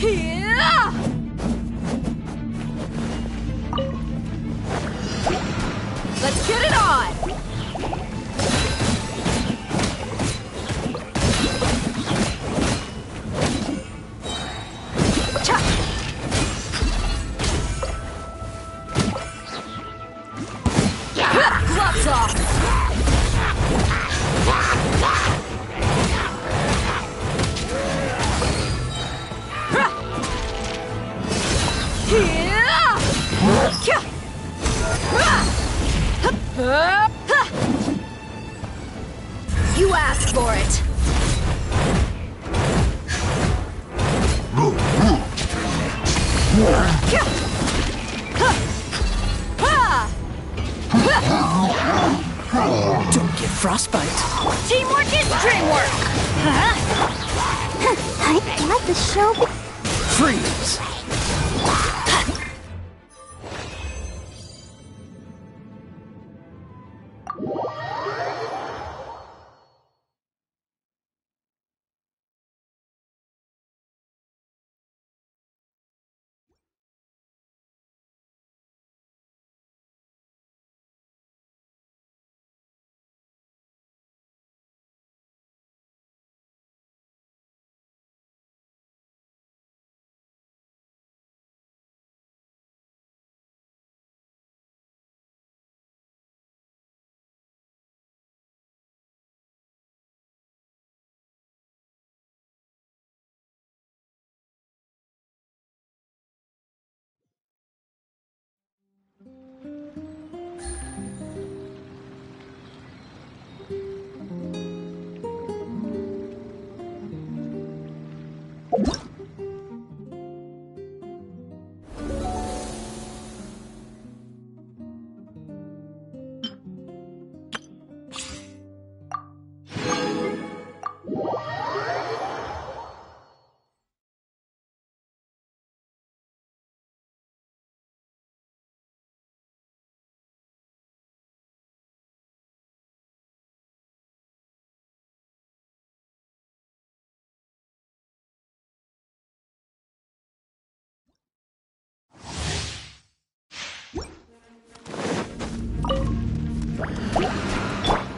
Let's get it on! Gloves off! You asked for it. Don't get frostbite. Teamwork is dreamwork. I'd like the show. Freeze!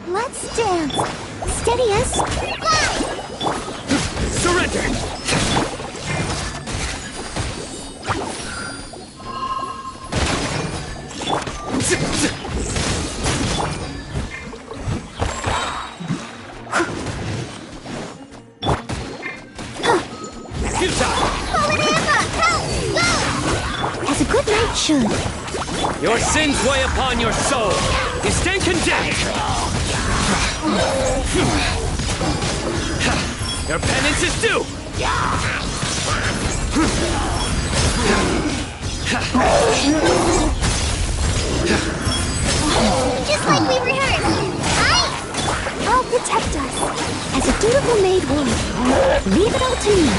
Let's dance. Steady us. Surrender! As a good knight should. Your sins weigh upon your soul. You stand condemned. Your penance is due. Just like we rehearsed. I'll protect us. As a dutiful maid would. Leave it all to me.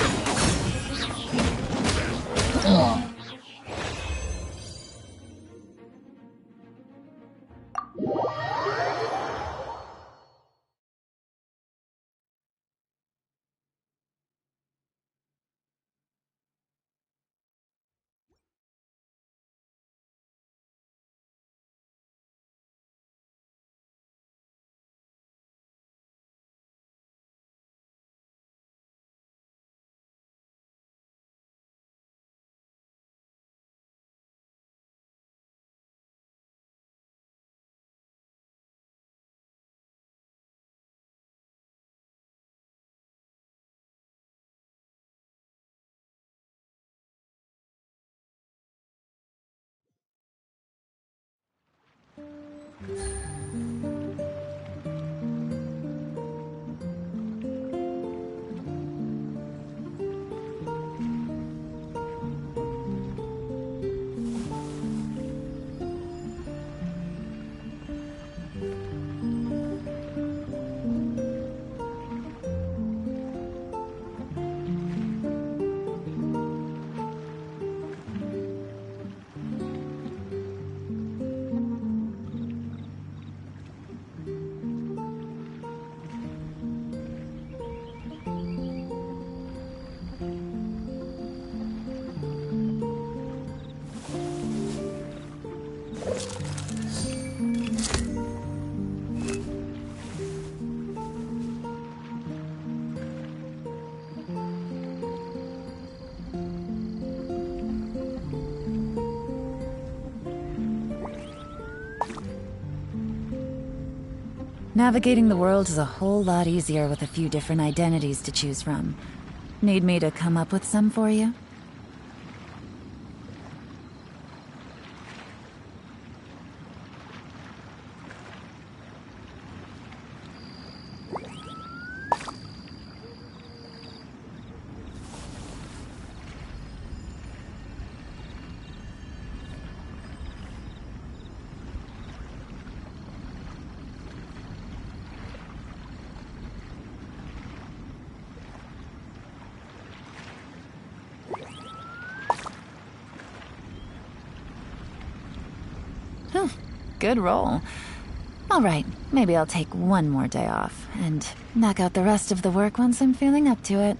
Navigating the world is a whole lot easier with a few different identities to choose from. Need me to come up with some for you? Good roll. Alright, maybe I'll take one more day off, and knock out the rest of the work once I'm feeling up to it.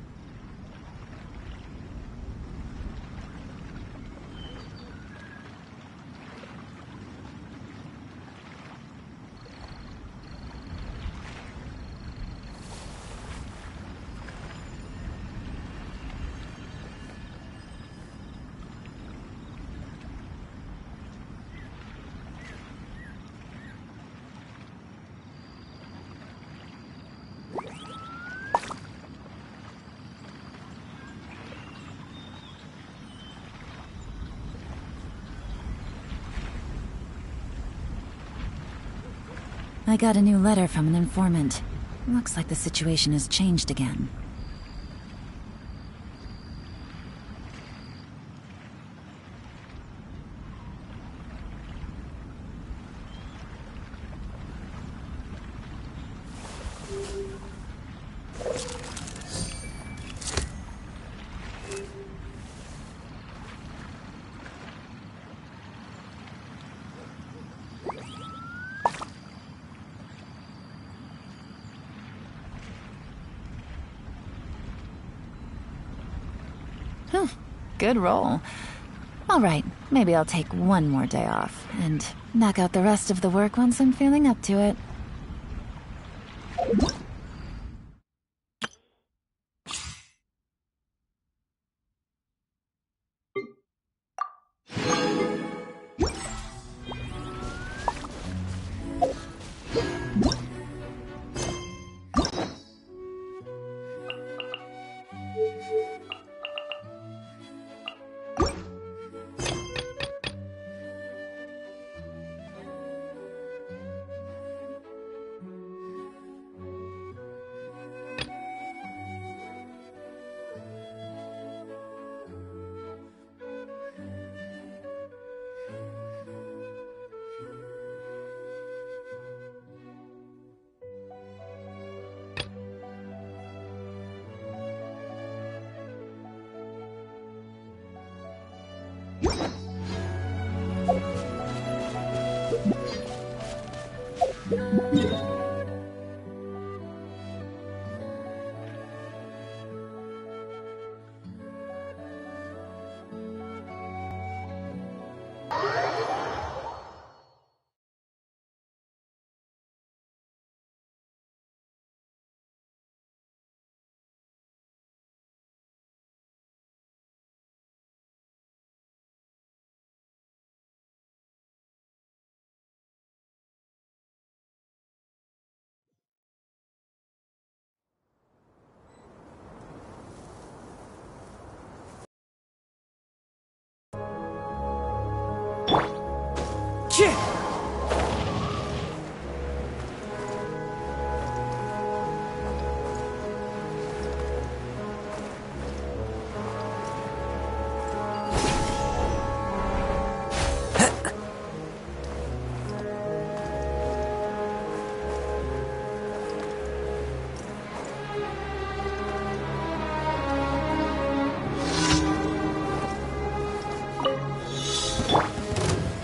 I got a new letter from an informant. Looks like the situation has changed again. Good roll. Alright, maybe I'll take one more day off, and knock out the rest of the work once I'm feeling up to it.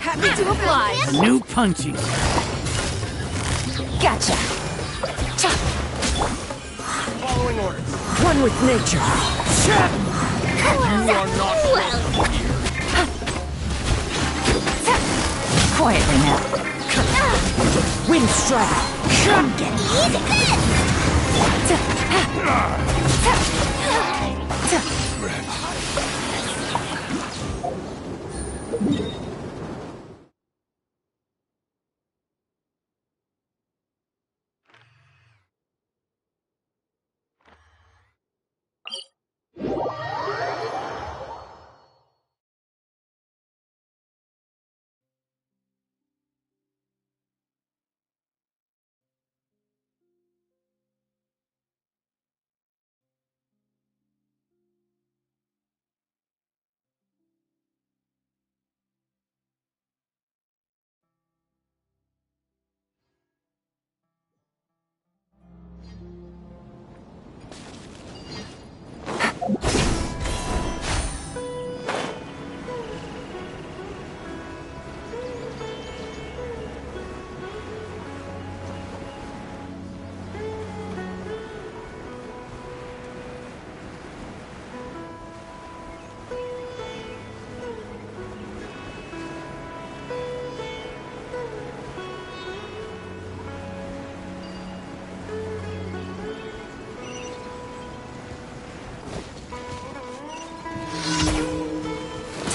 Happy to oblige. New punching. Gotcha. Following orders. One with nature. You are not welcome here. Quietly now. Wind strike. Come get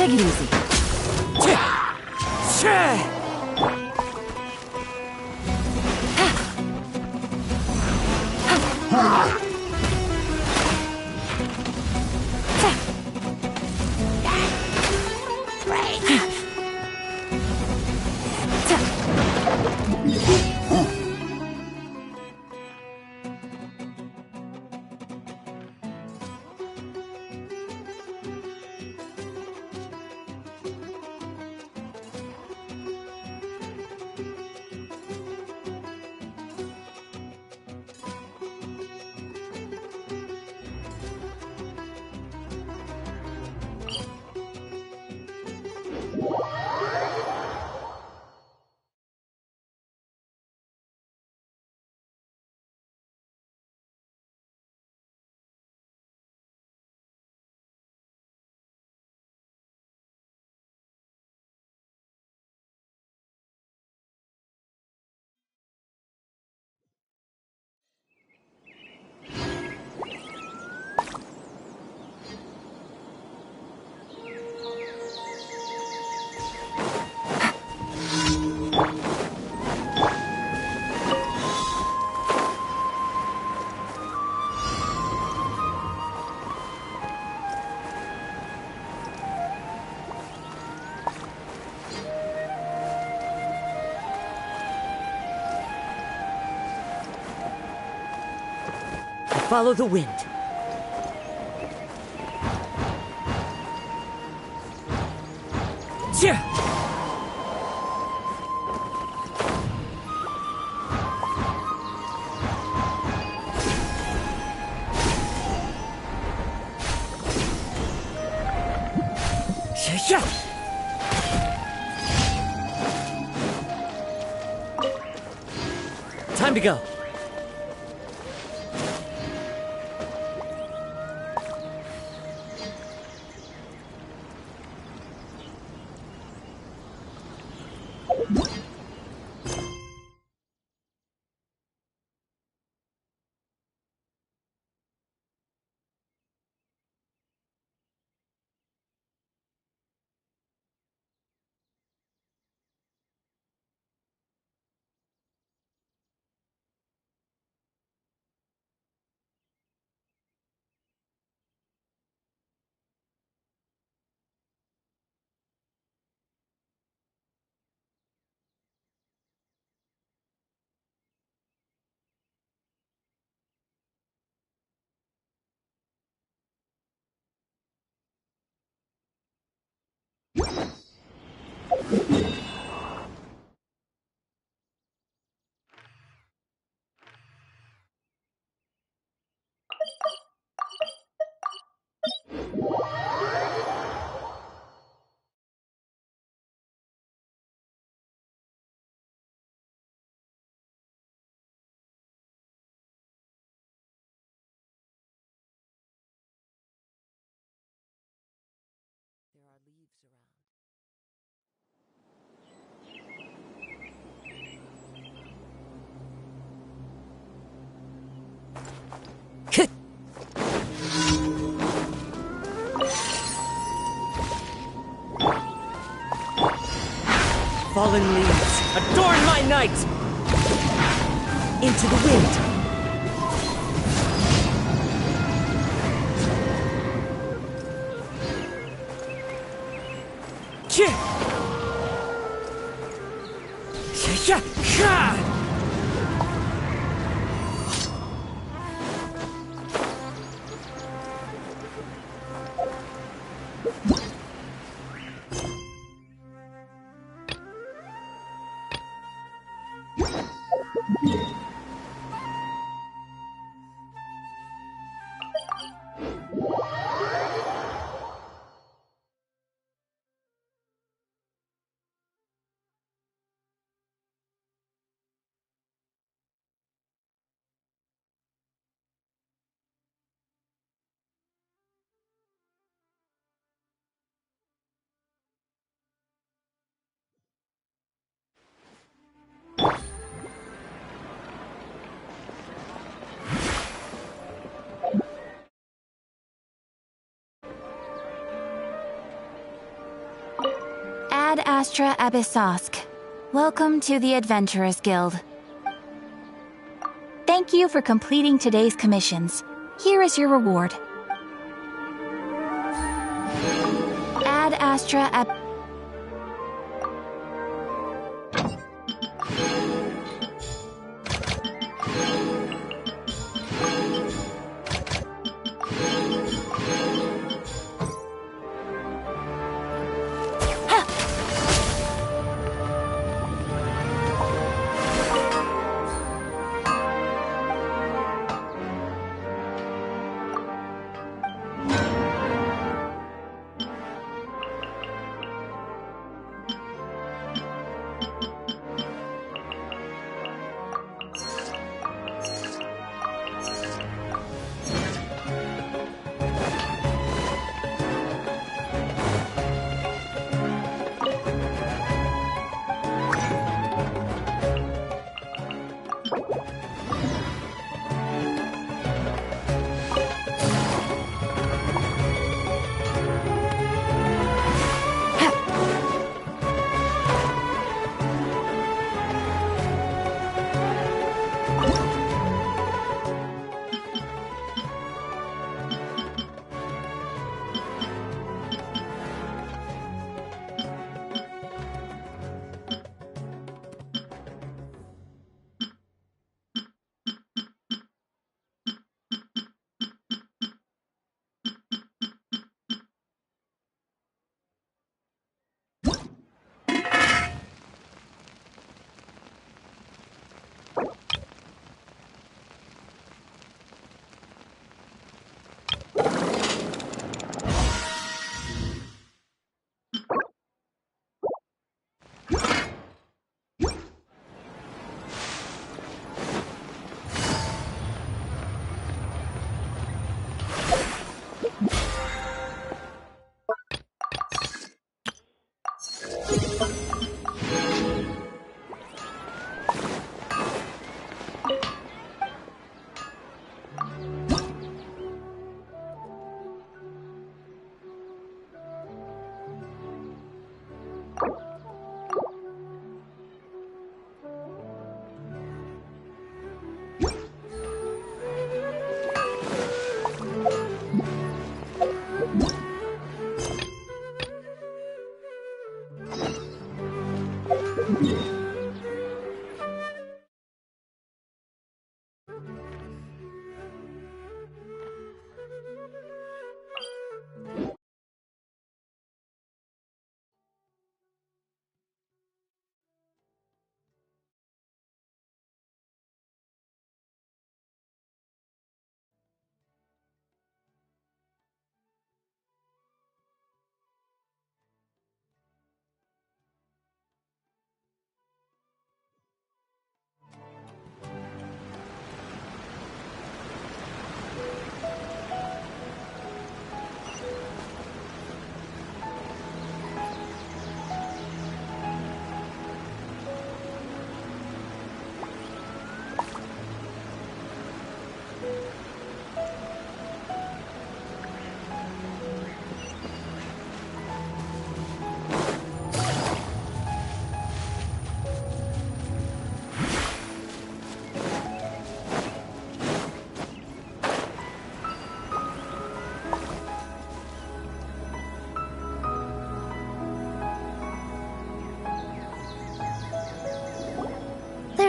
Take it easy. Follow the wind. Yeah. Yeah. Time to go. There are leaves around. Fallen leaves, adorn my night! Into the wind! Ad Astra Abyssosk. Welcome to the Adventurers Guild. Thank you for completing today's commissions. Here is your reward. Ad Astra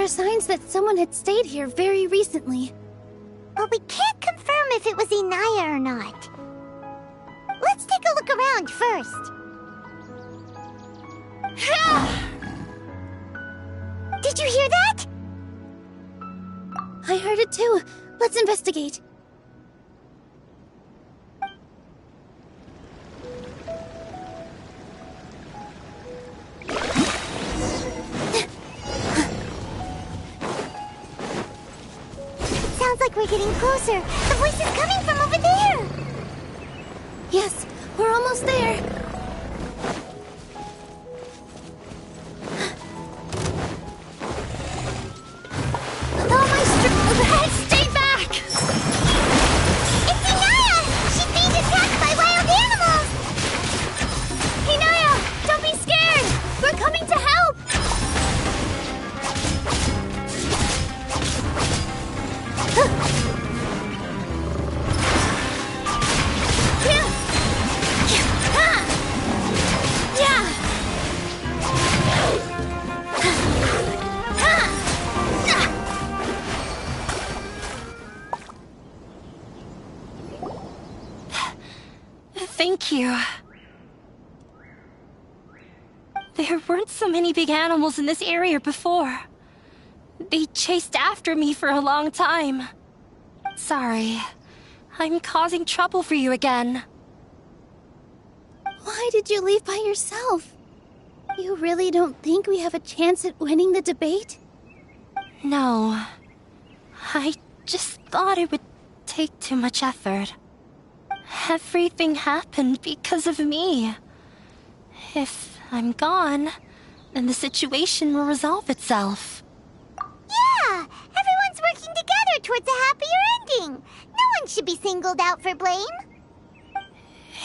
Signs that someone had stayed here very recently. But we can't confirm if it was Inaya or not. Let's take a look around first. Did you hear that? I heard it too. Let's investigate. We're getting closer. The voice is coming from over there. Yes, we're almost there. Oh, my stay back! It's Inaya! She's being attacked by wild animals! Inaya, Thank you. There weren't so many big animals in this area before. They chased after me for a long time. Sorry. I'm causing trouble for you again. Why did you leave by yourself? You really don't think we have a chance at winning the debate? No. I just thought it would take too much effort. Everything happened because of me. If I'm gone, then the situation will resolve itself. Yeah! Everyone's working together towards a happier ending. No one should be singled out for blame.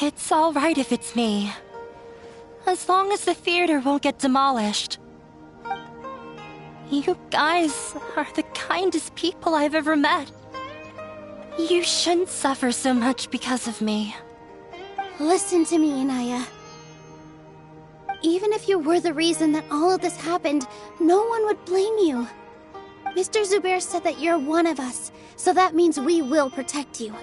It's all right if it's me. As long as the theater won't get demolished. You guys are the kindest people I've ever met. You shouldn't suffer so much because of me. Listen to me, Inaya. Even if you were the reason that all of this happened, no one would blame you. Mr. Zubair said that you're one of us, so that means we will protect you.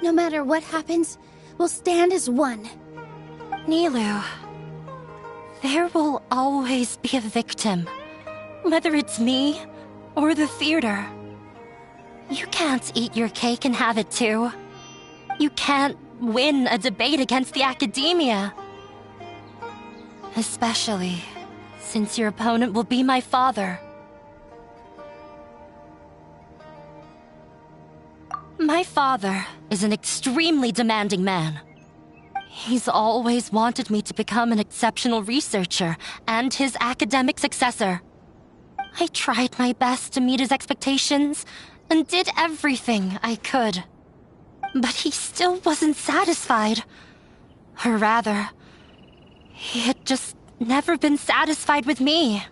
No matter what happens, we'll stand as one. Nilu, there will always be a victim, whether it's me or the theater. You can't eat your cake and have it too. You can't win a debate against the academia. Especially since your opponent will be my father. My father is an extremely demanding man. He's always wanted me to become an exceptional researcher and his academic successor. I tried my best to meet his expectations and did everything I could. But he still wasn't satisfied. Or rather, he had just never been satisfied with me.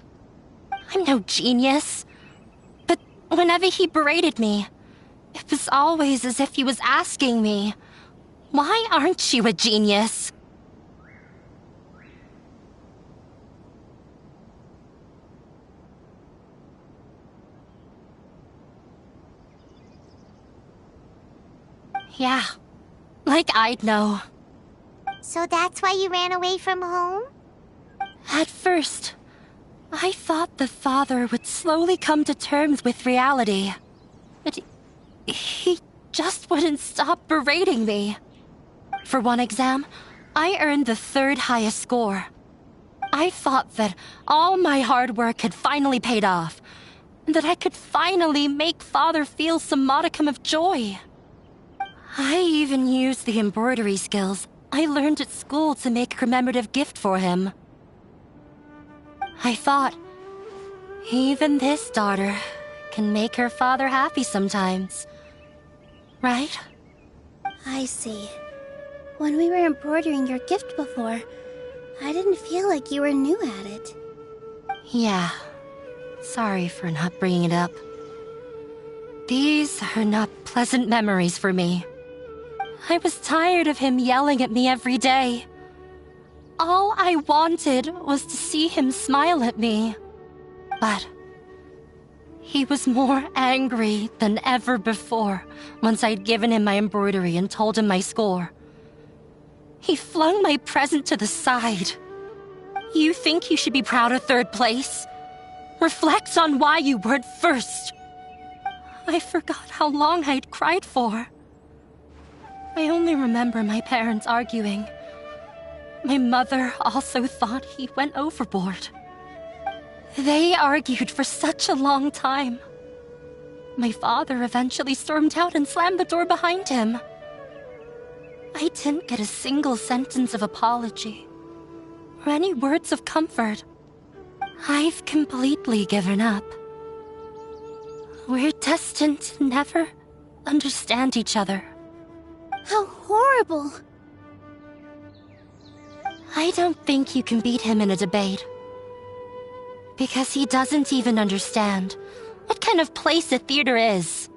I'm no genius. But whenever he berated me, it was always as if he was asking me, "Why aren't you a genius?" Yeah, like I'd know. So that's why you ran away from home? At first, I thought the father would slowly come to terms with reality. But he just wouldn't stop berating me. For one exam, I earned the third highest score. I thought that all my hard work had finally paid off, and that I could finally make father feel some modicum of joy. I even used the embroidery skills I learned at school to make a commemorative gift for him. I thought, even this daughter can make her father happy sometimes. Right? I see. When we were embroidering your gift before, I didn't feel like you were new at it. Yeah. Sorry for not bringing it up. These are not pleasant memories for me. I was tired of him yelling at me every day. All I wanted was to see him smile at me. But he was more angry than ever before once I'd given him my embroidery and told him my score. He flung my present to the side. You think you should be proud of third place? Reflect on why you weren't first. I forgot how long I'd cried for. I only remember my parents arguing. My mother also thought he went overboard. They argued for such a long time. My father eventually stormed out and slammed the door behind him. I didn't get a single sentence of apology or any words of comfort. I've completely given up. We're destined to never understand each other. How horrible! I don't think you can beat him in a debate. Because he doesn't even understand what kind of place a theater is.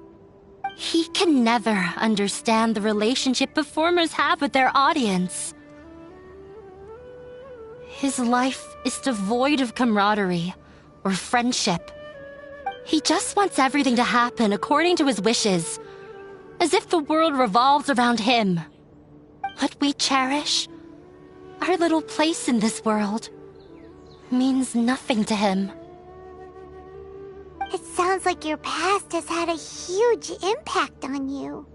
He can never understand the relationship performers have with their audience. His life is devoid of camaraderie or friendship. He just wants everything to happen according to his wishes, as if the world revolves around him. what we cherish, our little place in this world, means nothing to him. It sounds like your past has had a huge impact on you.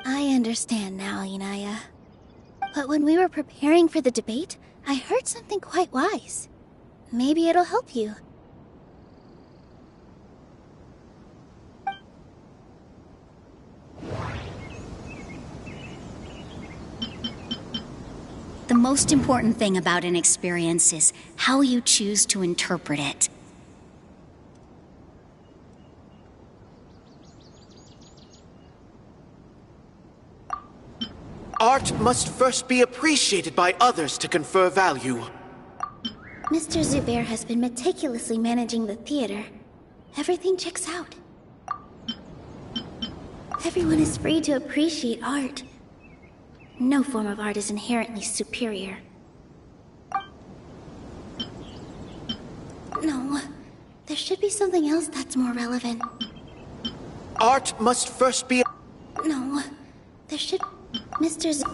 I understand now, Inaya. But when we were preparing for the debate, I heard something quite wise. Maybe it'll help you. The most important thing about an experience is how you choose to interpret it. Art must first be appreciated by others to confer value. Mr. Zubair has been meticulously managing the theater. Everything checks out. Everyone is free to appreciate art. No form of art is inherently superior. No, there should be something else that's more relevant. Art must first be... No, there should... Mr. Z...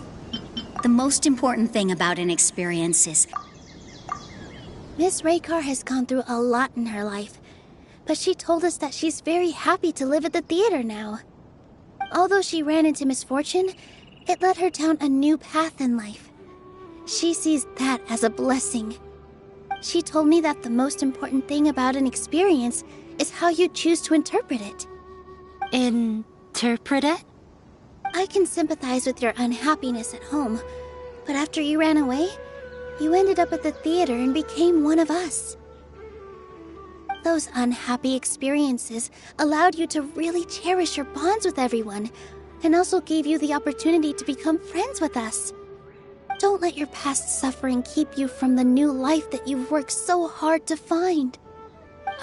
The most important thing about an experience is... Miss Raykar has gone through a lot in her life, but she told us that she's very happy to live at the theater now. Although she ran into misfortune, it led her down a new path in life. She sees that as a blessing. She told me that the most important thing about an experience is how you choose to interpret it. Interpret it? I can sympathize with your unhappiness at home, but after you ran away, you ended up at the theater and became one of us. Those unhappy experiences allowed you to really cherish your bonds with everyone, and also gave you the opportunity to become friends with us. Don't let your past suffering keep you from the new life that you've worked so hard to find.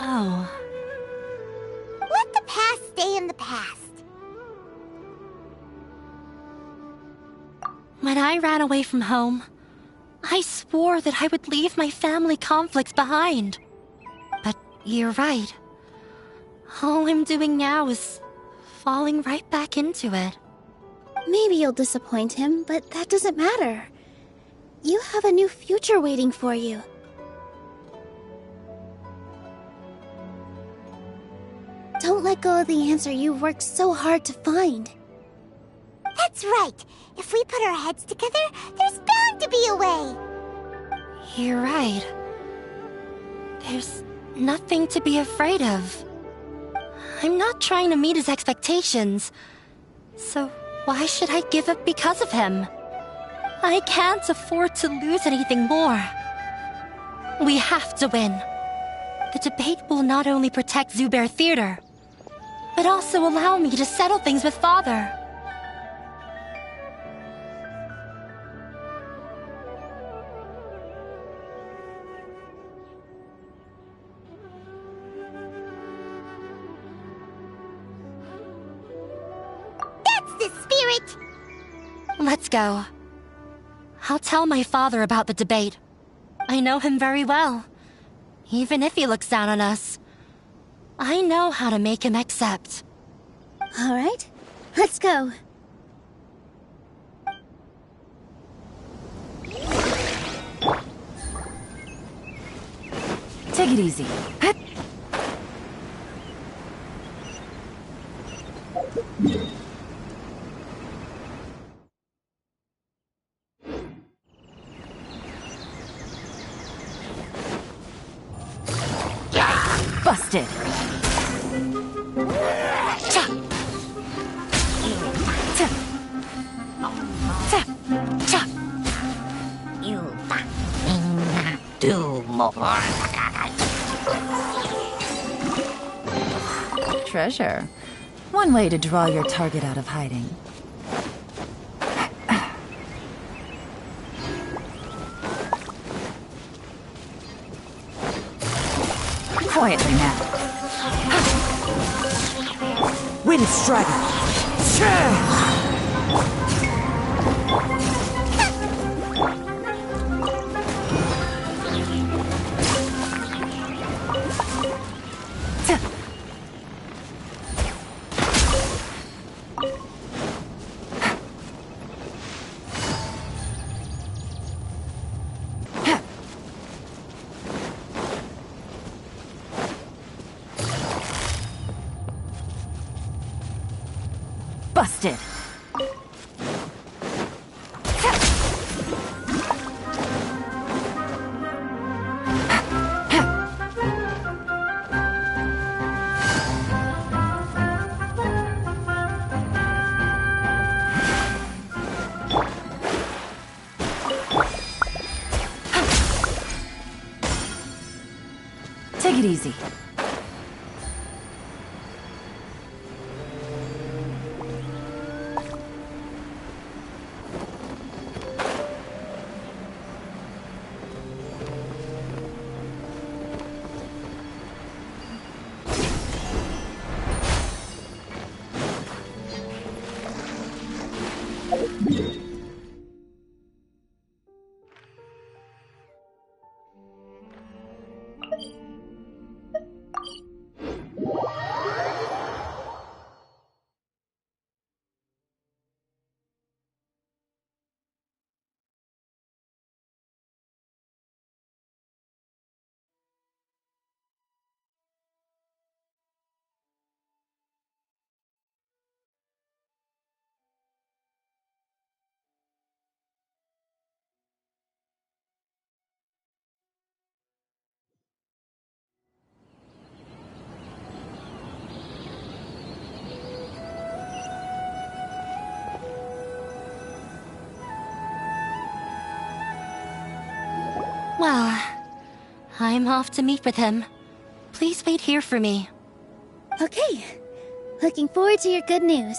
Oh. Let the past stay in the past. When I ran away from home, I swore that I would leave my family conflicts behind. But you're right. All I'm doing now is falling right back into it. Maybe you'll disappoint him, but that doesn't matter. You have a new future waiting for you. Don't let go of the answer you've worked so hard to find. That's right. If we put our heads together, there's bound to be a way. You're right. There's nothing to be afraid of. I'm not trying to meet his expectations. So why should I give up because of him? I can't afford to lose anything more. We have to win. The debate will not only protect Zubair Theater, but also allow me to settle things with Father. That's the spirit! Let's go. I'll tell my father about the debate. I know him very well. Even if he looks down on us, I know how to make him accept. All right, let's go. Take it easy. Busted. Cha. Cha. Cha. Cha. You do more. Treasure. One way to draw your target out of hiding. Quietly now. Wind Strider! Busted! Take it easy. Well, I'm off to meet with him. Please wait here for me. Okay. Looking forward to your good news.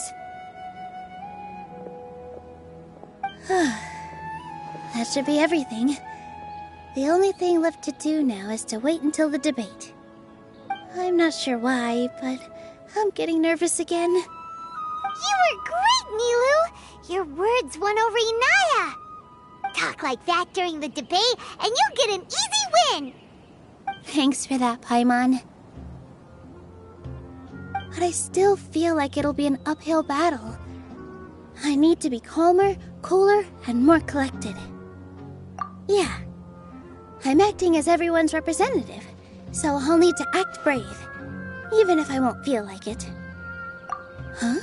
That should be everything. The only thing left to do now is to wait until the debate. I'm not sure why, but I'm getting nervous again. You were great, Nilu! Your words won over Inaya! Talk like that during the debate, and you'll get an easy win! Thanks for that, Paimon. But I still feel like it'll be an uphill battle. I need to be calmer, cooler, and more collected. Yeah. I'm acting as everyone's representative, so I'll need to act brave, even if I won't feel like it. Huh?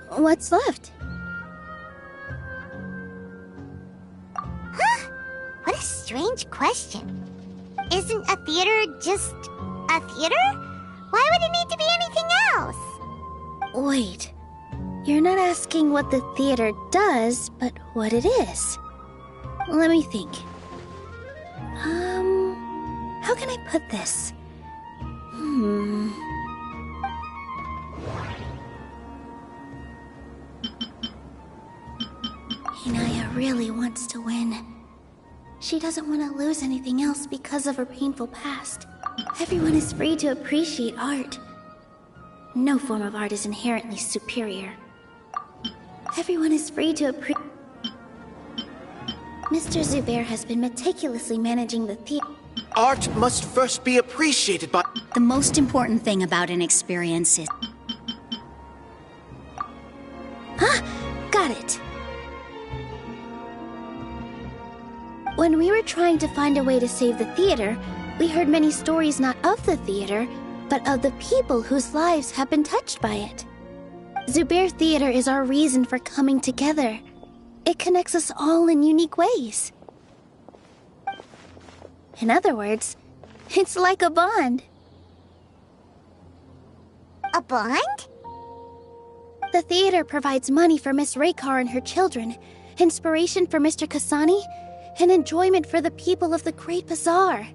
What's left? Huh? What a strange question. Isn't a theater just a theater? Why would it need to be anything else? Wait. You're not asking what the theater does, but what it is. Let me think. How can I put this? Inaya really wants to win. She doesn't want to lose anything else because of her painful past. Everyone is free to appreciate art. No form of art is inherently superior. Everyone is free to appreciate... Mr. Zubair has been meticulously managing the theater. Art must first be appreciated by... The most important thing about an experience is... Got it. When we were trying to find a way to save the theater, we heard many stories not of the theater, but of the people whose lives have been touched by it. Zubair Theater is our reason for coming together. It connects us all in unique ways. In other words, it's like a bond. A bond? The theater provides money for Miss Raykar and her children, inspiration for Mr. Kasani, and enjoyment for the people of the Great Bazaar.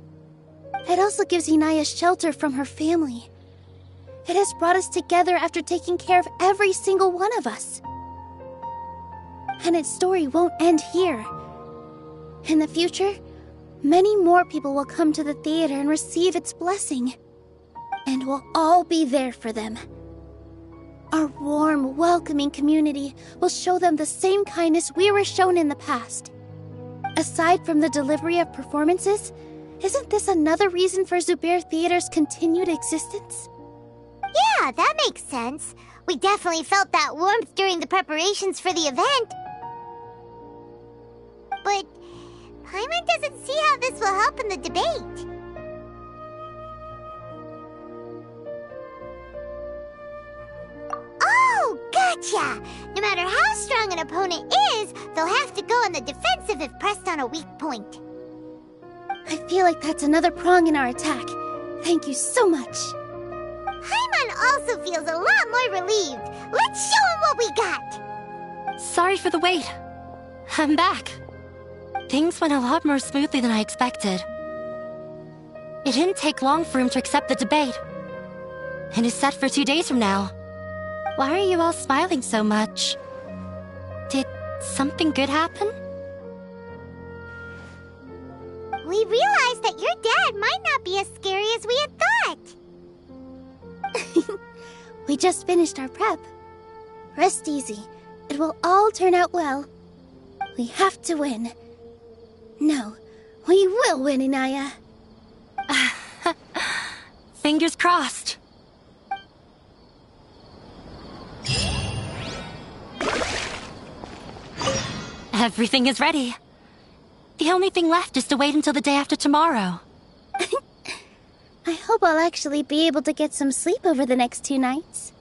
It also gives Inaya shelter from her family. It has brought us together after taking care of every single one of us. And its story won't end here. In the future, many more people will come to the theater and receive its blessing. And we'll all be there for them. Our warm, welcoming community will show them the same kindness we were shown in the past. Aside from the delivery of performances, isn't this another reason for Zubair Theater's continued existence? Yeah, that makes sense. We definitely felt that warmth during the preparations for the event. But Paimon doesn't see how this will help in the debate. Oh, gotcha! Gotcha! No matter how strong an opponent is, they'll have to go on the defensive if pressed on a weak point. I feel like that's another prong in our attack. Thank you so much. Paimon also feels a lot more relieved. Let's show him what we got! Sorry for the wait. I'm back. Things went a lot more smoothly than I expected. It didn't take long for him to accept the debate. And is set for 2 days from now. Why are you all smiling so much? Did something good happen? We realized that your dad might not be as scary as we had thought. We just finished our prep. Rest easy. It will all turn out well. We have to win. No, we will win, Inaya. Fingers crossed. Everything is ready. The only thing left is to wait until the day after tomorrow. I hope I'll actually be able to get some sleep over the next 2 nights.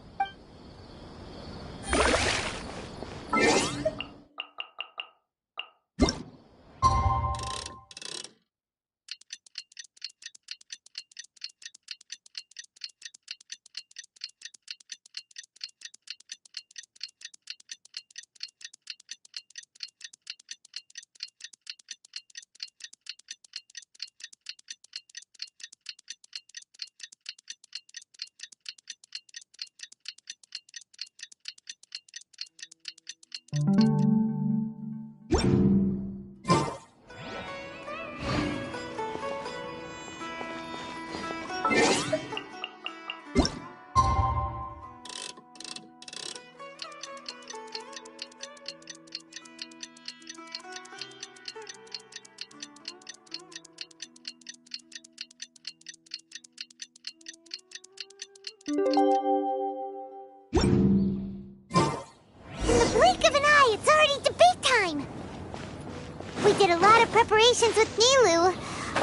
Preparations with Nilou.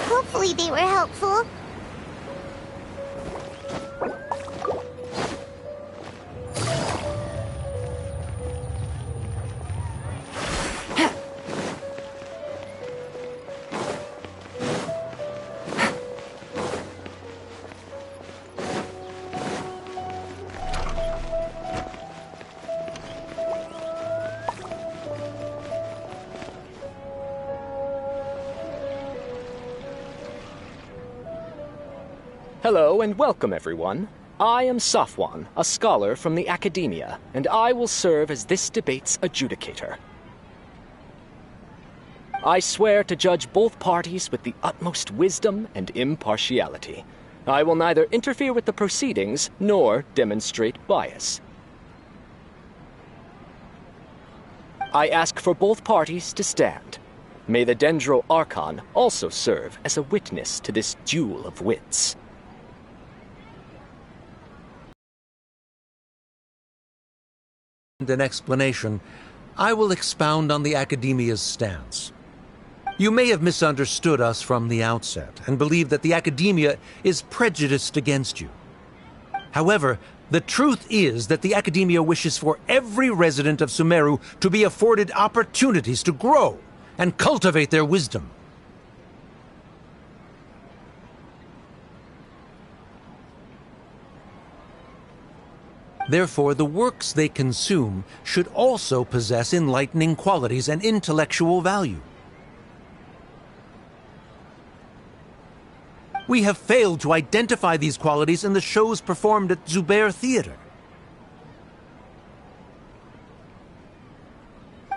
Hopefully they were helpful. Hello and welcome, everyone. I am Safwan, a scholar from the Academia, and I will serve as this debate's adjudicator. I swear to judge both parties with the utmost wisdom and impartiality. I will neither interfere with the proceedings nor demonstrate bias. I ask for both parties to stand. May the Dendro Archon also serve as a witness to this duel of wits. An explanation, I will expound on the Academia's stance. You may have misunderstood us from the outset and believe that the Academia is prejudiced against you. However, the truth is that the Academia wishes for every resident of Sumeru to be afforded opportunities to grow and cultivate their wisdom. Therefore, the works they consume should also possess enlightening qualities and intellectual value. We have failed to identify these qualities in the shows performed at Zubair Theater.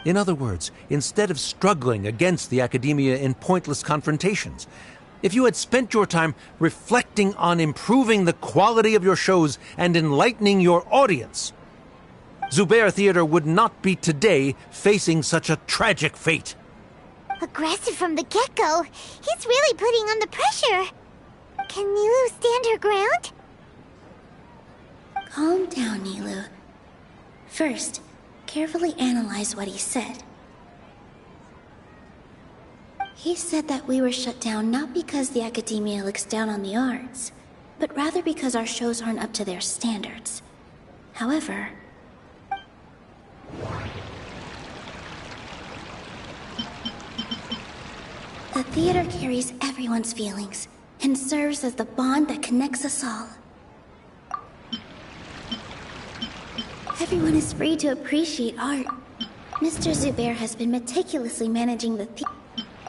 In other words, instead of struggling against the Academia in pointless confrontations, if you had spent your time reflecting on improving the quality of your shows and enlightening your audience, Zubair Theater would not be today facing such a tragic fate. Aggressive from the get-go. He's really putting on the pressure. Can Nilou stand her ground? Calm down, Nilou. First, carefully analyze what he said. He said that we were shut down not because the Academia looks down on the arts, but rather because our shows aren't up to their standards. However, The theater carries everyone's feelings and serves as the bond that connects us all. Everyone is free to appreciate art. Mr. Zubair has been meticulously managing the theater.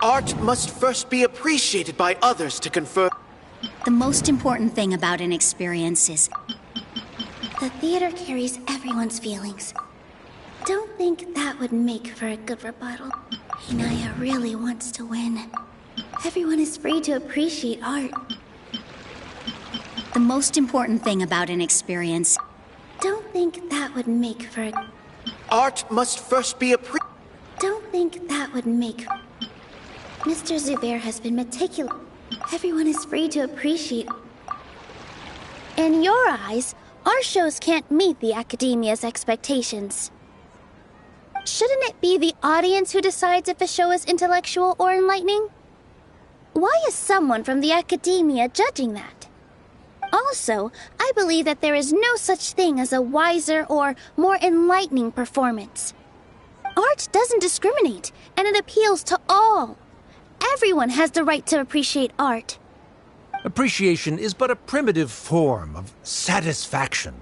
Art must first be appreciated by others to confer. The most important thing about an experience is The theater carries everyone's feelings. Don't think that would make for a good rebuttal. Inaya really wants to win. Everyone is free to appreciate art. the most important thing about an experience. Don't think that would make for a... Art must first be Don't think that would make... Mr. Zubair has been meticulous. Everyone is free to appreciate... In your eyes, our shows can't meet the Academia's expectations. Shouldn't it be the audience who decides if a show is intellectual or enlightening? Why is someone from the Academia judging that? Also, I believe that there is no such thing as a wiser or more enlightening performance. Art doesn't discriminate, and it appeals to all. Everyone has the right to appreciate art. Appreciation is but a primitive form of satisfaction.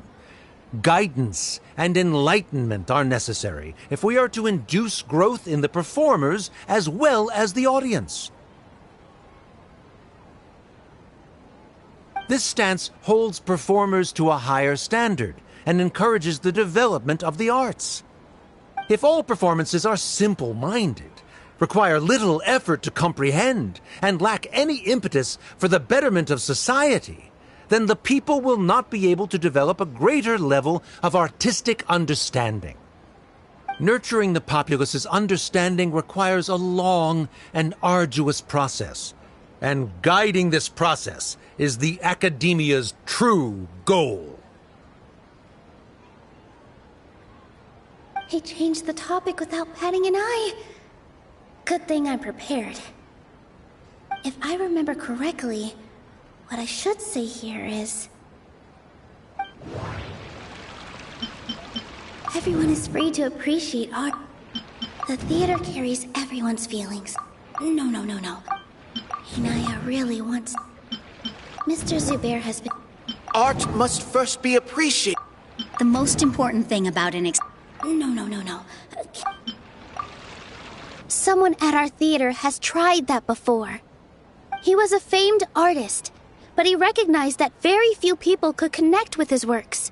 Guidance and enlightenment are necessary if we are to induce growth in the performers as well as the audience. This stance holds performers to a higher standard and encourages the development of the arts. If all performances are simple-minded, require little effort to comprehend, and lack any impetus for the betterment of society, then the people will not be able to develop a greater level of artistic understanding. Nurturing the populace's understanding requires a long and arduous process, and guiding this process is the Academia's true goal. He changed the topic without batting an eye. Good thing I'm prepared. If I remember correctly, what I should say here is... Everyone is free to appreciate art. The theater carries everyone's feelings. No. Inaya really wants... Mr. Zubair has been... Art must first be appreciated. The most important thing about an No. Someone at our theater has tried that before. He was a famed artist, but he recognized that very few people could connect with his works.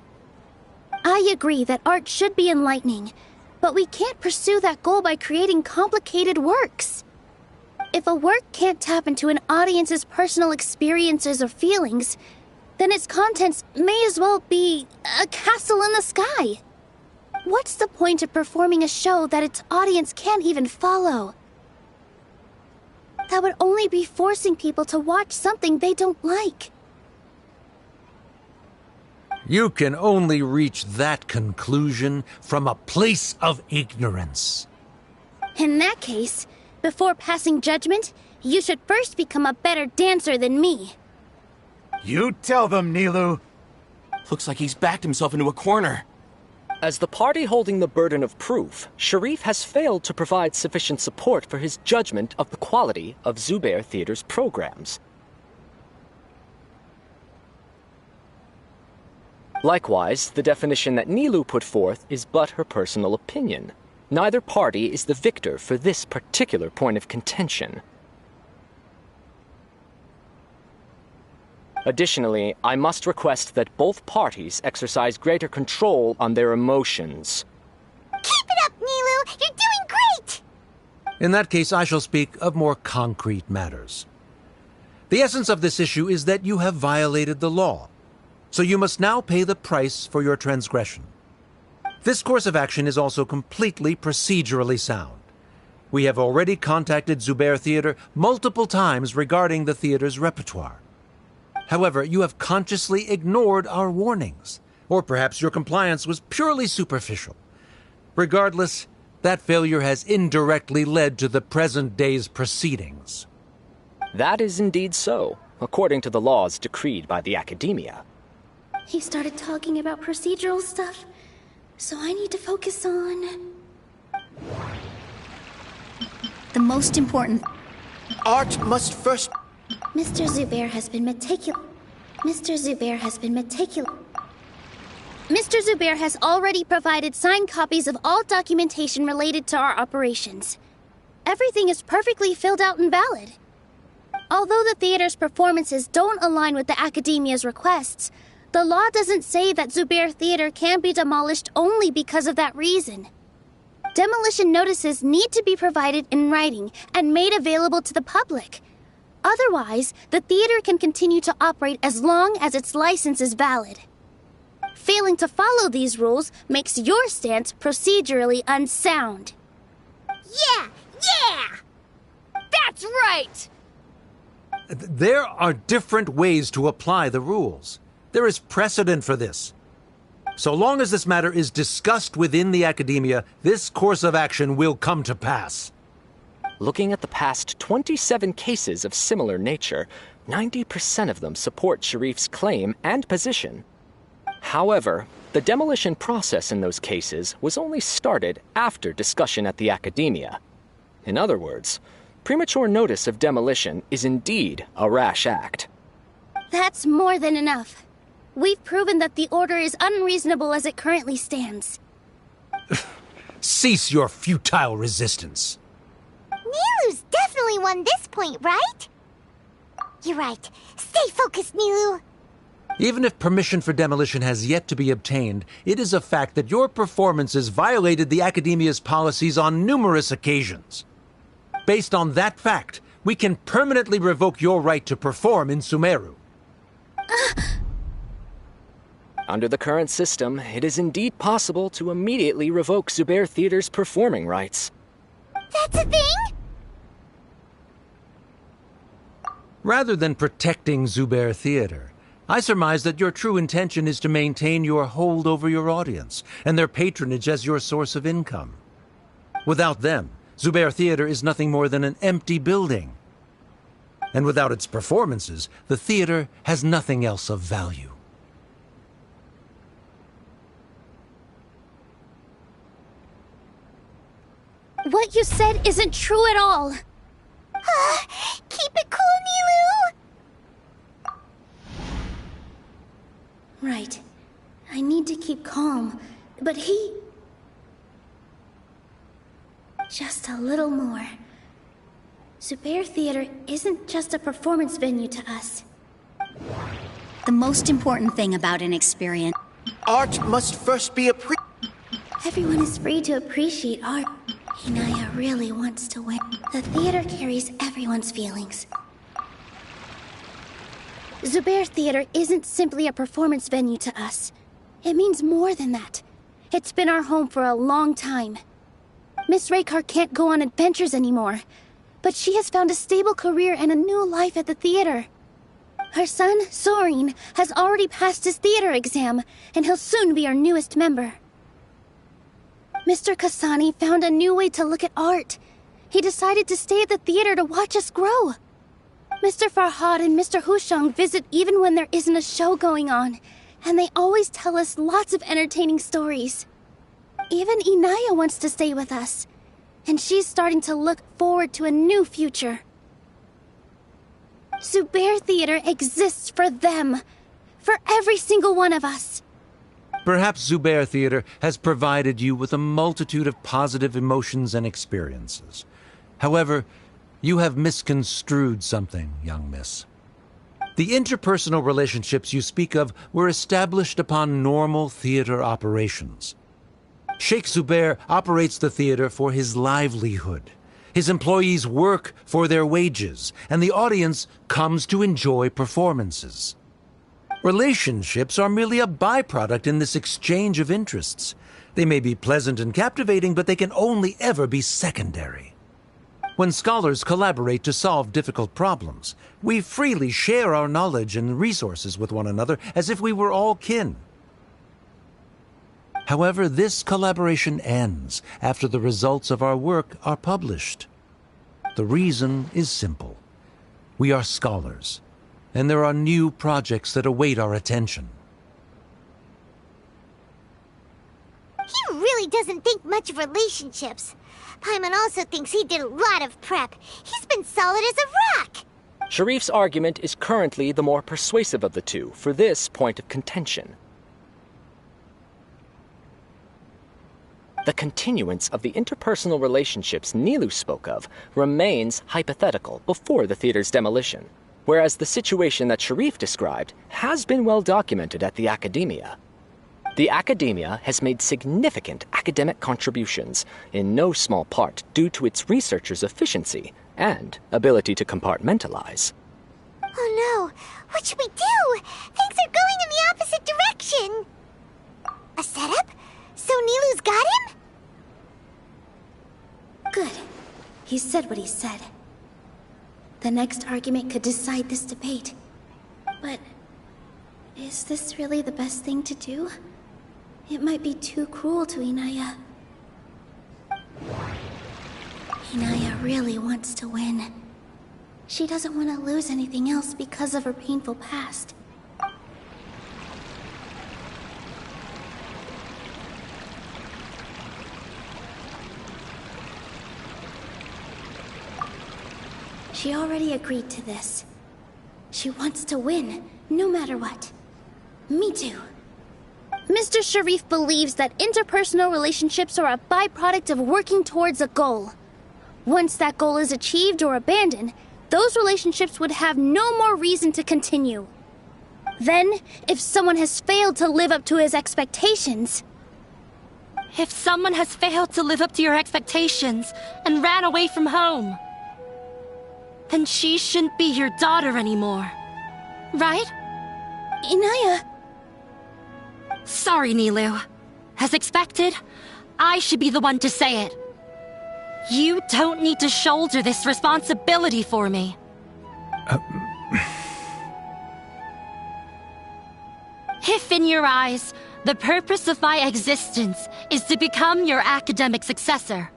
I agree that art should be enlightening, but we can't pursue that goal by creating complicated works. If a work can't tap into an audience's personal experiences or feelings, then its contents may as well be a castle in the sky. What's the point of performing a show that its audience can't even follow? That would only be forcing people to watch something they don't like. You can only reach that conclusion from a place of ignorance. In that case, before passing judgment, you should first become a better dancer than me. You tell them, Nilu. Looks like he's backed himself into a corner. As the party holding the burden of proof, Sharif has failed to provide sufficient support for his judgment of the quality of Zubair Theater's programs. Likewise, the definition that Nilu put forth is but her personal opinion. Neither party is the victor for this particular point of contention. Additionally, I must request that both parties exercise greater control on their emotions. Keep it up, Nilu! You're doing great! In that case, I shall speak of more concrete matters. The essence of this issue is that you have violated the law, so you must now pay the price for your transgression. This course of action is also completely procedurally sound. We have already contacted Zubair Theater multiple times regarding the theater's repertoire. However, you have consciously ignored our warnings, or perhaps your compliance was purely superficial. Regardless, that failure has indirectly led to the present day's proceedings. That is indeed so, according to the laws decreed by the Academia. He started talking about procedural stuff, so I need to focus on... the most important. Art must first... Mr. Zubair has been meticulous. Mr. Zubair has been meticulous. Mr. Zubair has already provided signed copies of all documentation related to our operations. Everything is perfectly filled out and valid. Although the theater's performances don't align with the Academia's requests, the law doesn't say that Zubair Theater can be demolished only because of that reason. Demolition notices need to be provided in writing and made available to the public. Otherwise, the theater can continue to operate as long as its license is valid. Failing to follow these rules makes your stance procedurally unsound. Yeah! That's right! There are different ways to apply the rules. There is precedent for this. So long as this matter is discussed within the Academia, this course of action will come to pass. Looking at the past 27 cases of similar nature, 90% of them support Sharif's claim and position. However, the demolition process in those cases was only started after discussion at the Academia. In other words, premature notice of demolition is indeed a rash act. That's more than enough. We've proven that the order is unreasonable as it currently stands. Cease your futile resistance. Nilu's definitely won this point, right? You're right. Stay focused, Nilu. Even if permission for demolition has yet to be obtained, it is a fact that your performances violated the Academia's policies on numerous occasions. Based on that fact, we can permanently revoke your right to perform in Sumeru. Under the current system, it is indeed possible to immediately revoke Zubair Theater's performing rights. That's a thing? Rather than protecting Zubair Theater, I surmise that your true intention is to maintain your hold over your audience and their patronage as your source of income. Without them, Zubair Theater is nothing more than an empty building. And without its performances, the theater has nothing else of value. What you said isn't true at all. Keep it cool, Nilu! Right. I need to keep calm, but he... Just a little more. Zubair Theater isn't just a performance venue to us. The most important thing about an experience... Art must first be Everyone is free to appreciate art. Inaya really wants to win. The theater carries everyone's feelings. Zubair Theater isn't simply a performance venue to us. It means more than that. It's been our home for a long time. Miss Raykar can't go on adventures anymore, but she has found a stable career and a new life at the theater. Her son, Sorin, has already passed his theater exam, and he'll soon be our newest member. Mr. Kasani found a new way to look at art. He decided to stay at the theater to watch us grow. Mr. Farhad and Mr. Hushang visit even when there isn't a show going on, and they always tell us lots of entertaining stories. Even Inaya wants to stay with us, and she's starting to look forward to a new future. Zubair Theater exists for them, for every single one of us. Perhaps Zubair Theater has provided you with a multitude of positive emotions and experiences. However, you have misconstrued something, young miss. The interpersonal relationships you speak of were established upon normal theater operations. Sheikh Zubair operates the theater for his livelihood. His employees work for their wages, and the audience comes to enjoy performances. Relationships are merely a byproduct in this exchange of interests. They may be pleasant and captivating, but they can only ever be secondary. When scholars collaborate to solve difficult problems, we freely share our knowledge and resources with one another as if we were all kin. However, this collaboration ends after the results of our work are published. The reason is simple. We are scholars, and there are new projects that await our attention. He really doesn't think much of relationships. Paimon also thinks he did a lot of prep. He's been solid as a rock. Sharif's argument is currently the more persuasive of the two for this point of contention. The continuance of the interpersonal relationships Nilou spoke of remains hypothetical before the theater's demolition, whereas the situation that Sharif described has been well documented at the Academia. The Academia has made significant academic contributions, in no small part due to its researchers' efficiency and ability to compartmentalize. Oh no, what should we do? Things are going in the opposite direction. A setup? So Nilou's got him? Good. He said what he said. The next argument could decide this debate. But is this really the best thing to do? It might be too cruel to Inaya. Inaya really wants to win. She doesn't want to lose anything else because of her painful past. She already agreed to this. She wants to win, no matter what. Me too. Mr. Sharif believes that interpersonal relationships are a byproduct of working towards a goal. Once that goal is achieved or abandoned, those relationships would have no more reason to continue. Then, if someone has failed to live up to his expectations... If someone has failed to live up to your expectations and ran away from home, then she shouldn't be your daughter anymore. Right? Inaya... Sorry, Nilou. As expected, I should be the one to say it. You don't need to shoulder this responsibility for me. If in your eyes, the purpose of my existence is to become your academic successor,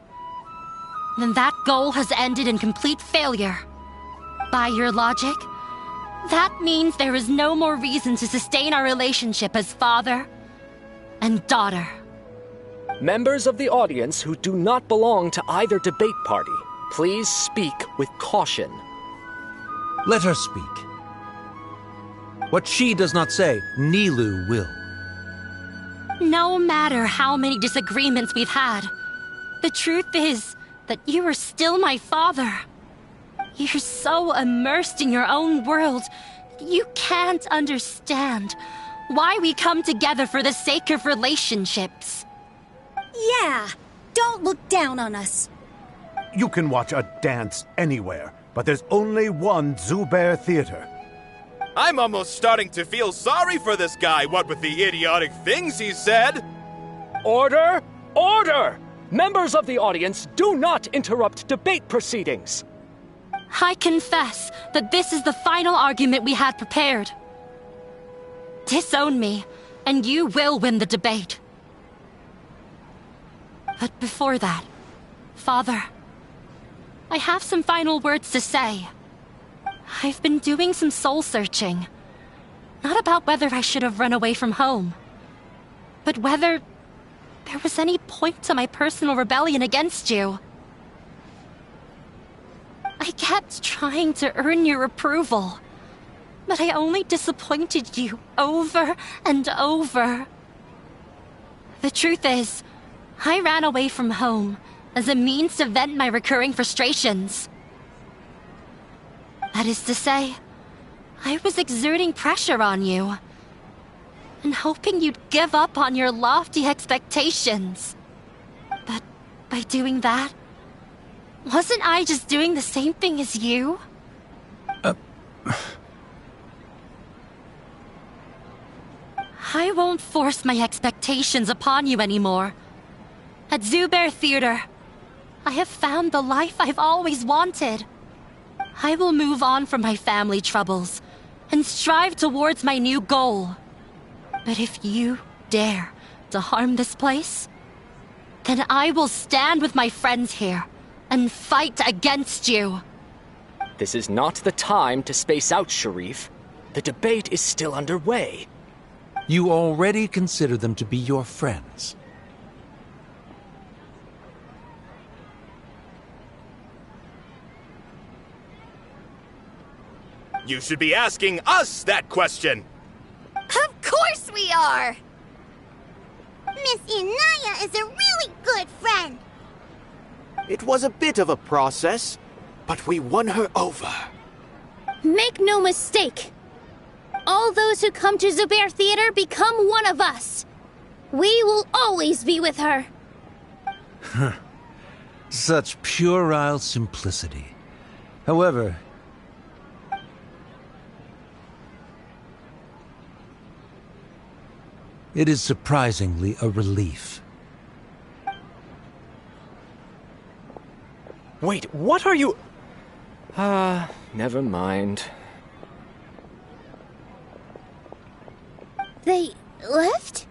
then that goal has ended in complete failure. By your logic, that means there is no more reason to sustain our relationship as father and daughter. Members of the audience who do not belong to either debate party, please speak with caution. Let her speak. What she does not say, Nilou will. No matter how many disagreements we've had, the truth is that you are still my father. You're so immersed in your own world, you can't understand why we come together for the sake of relationships. Yeah, don't look down on us. You can watch a dance anywhere, but there's only one Zubair Theater. I'm almost starting to feel sorry for this guy, what with the idiotic things he said. Order! Order! Members of the audience, do not interrupt debate proceedings. I confess that this is the final argument we had prepared. Disown me, and you will win the debate. But before that, Father, I have some final words to say. I've been doing some soul-searching. Not about whether I should have run away from home, but whether there was any point to my personal rebellion against you. I kept trying to earn your approval, but I only disappointed you over and over. The truth is, I ran away from home as a means to vent my recurring frustrations. That is to say, I was exerting pressure on you, and hoping you'd give up on your lofty expectations. But by doing that, wasn't I just doing the same thing as you? I won't force my expectations upon you anymore. At Zubair Theater, I have found the life I've always wanted. I will move on from my family troubles and strive towards my new goal. But if you dare to harm this place, then I will stand with my friends here and fight against you. This is not the time to space out, Sharif. The debate is still underway. You already consider them to be your friends. You should be asking us that question! Of course we are! Miss Inaya is a really good friend! It was a bit of a process, but we won her over. Make no mistake. All those who come to Zubair Theater become one of us. We will always be with her. Such puerile simplicity. However, it is surprisingly a relief. Wait, what are you... never mind. They left?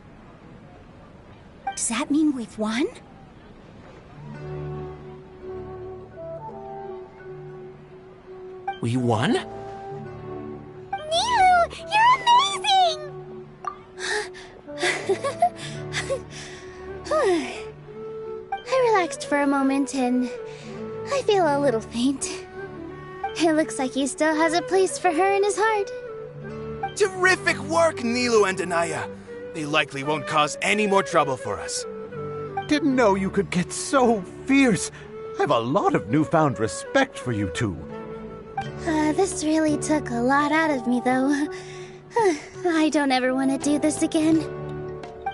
Does that mean we've won? We won? Nilu, you're amazing! I relaxed for a moment and I feel a little faint. It looks like he still has a place for her in his heart. Terrific work, Nilu and Anaya. They likely won't cause any more trouble for us. Didn't know you could get so fierce. I have a lot of newfound respect for you two. This really took a lot out of me, though. I don't ever want to do this again.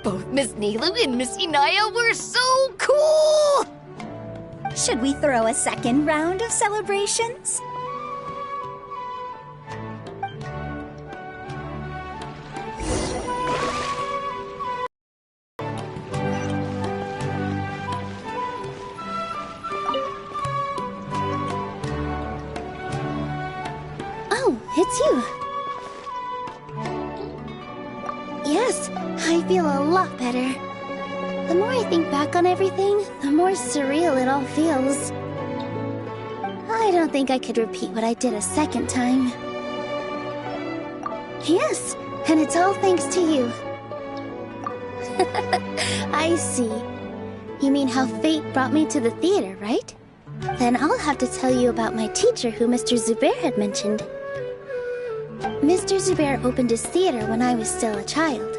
Both Miss Nilu and Miss Inaya were so cool! Should we throw a second round of celebrations? Oh, it's you. Yes, I feel a lot better. The more I think back on everything, the more surreal it all feels. I don't think I could repeat what I did a second time. Yes, and it's all thanks to you. I see. You mean how fate brought me to the theater, right? Then I'll have to tell you about my teacher who Mr. Zubair had mentioned. Mr. Zubair opened his theater when I was still a child.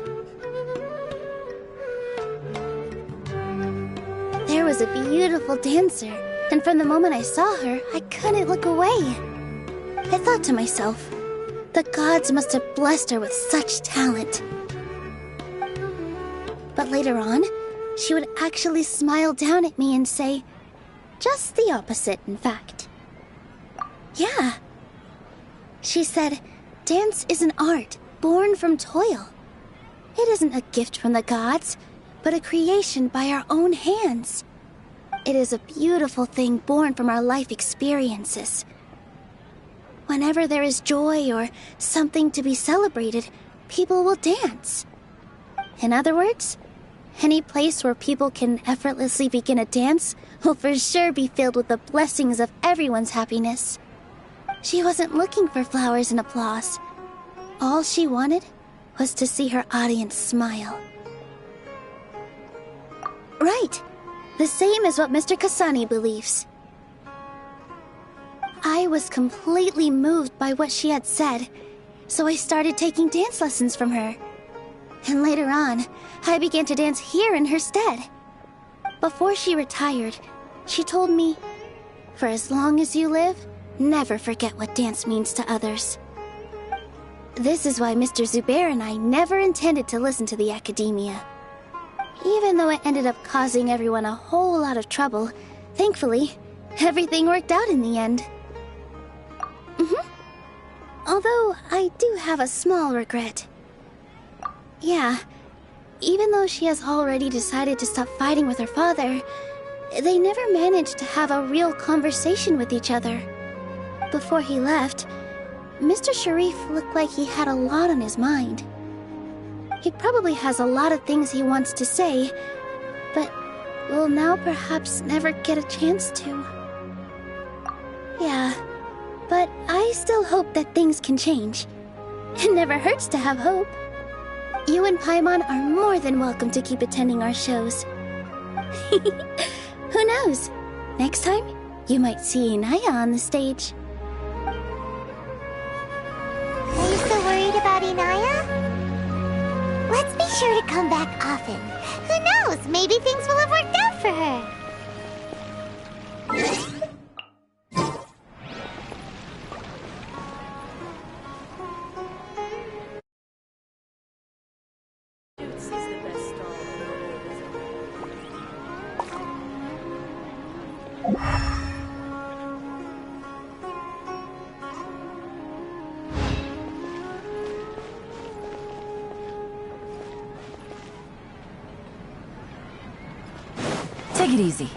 There was a beautiful dancer, and from the moment I saw her, I couldn't look away. I thought to myself, the gods must have blessed her with such talent. But later on, she would actually smile down at me and say, just the opposite, in fact. Yeah. She said, dance is an art born from toil. It isn't a gift from the gods, but a creation by our own hands. It is a beautiful thing born from our life experiences. Whenever there is joy or something to be celebrated, people will dance. In other words, any place where people can effortlessly begin a dance will for sure be filled with the blessings of everyone's happiness. She wasn't looking for flowers and applause. All she wanted was to see her audience smile. Right. The same as what Mr. Kasani believes. I was completely moved by what she had said, so I started taking dance lessons from her. And later on, I began to dance here in her stead. Before she retired, she told me, for as long as you live, never forget what dance means to others. This is why Mr. Zubair and I never intended to listen to the academia. Even though it ended up causing everyone a whole lot of trouble, thankfully, everything worked out in the end. Although, I do have a small regret. Yeah, even though she has already decided to stop fighting with her father, they never managed to have a real conversation with each other. Before he left, Mr. Sharif looked like he had a lot on his mind. He probably has a lot of things he wants to say, but will now perhaps never get a chance to. Yeah, but I still hope that things can change. It never hurts to have hope. You and Paimon are more than welcome to keep attending our shows. Who knows? Next time, you might see Inaya on the stage. about Inaya? Let's be sure to come back often. Who knows, maybe things will have worked out for her. Take it easy.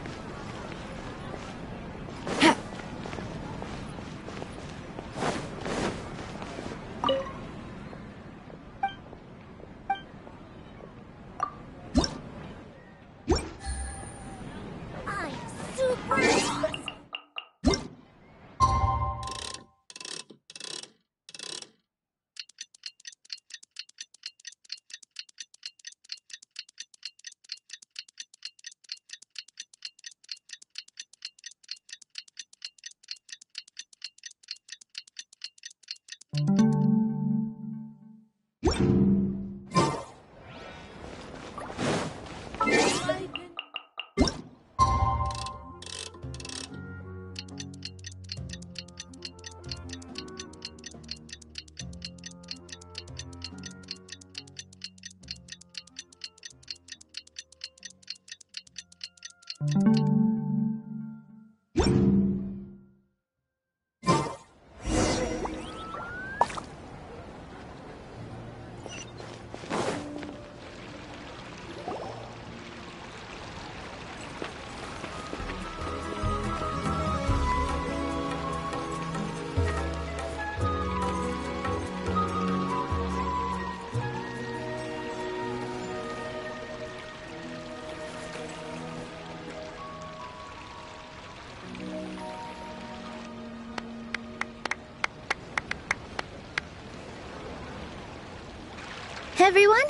Everyone,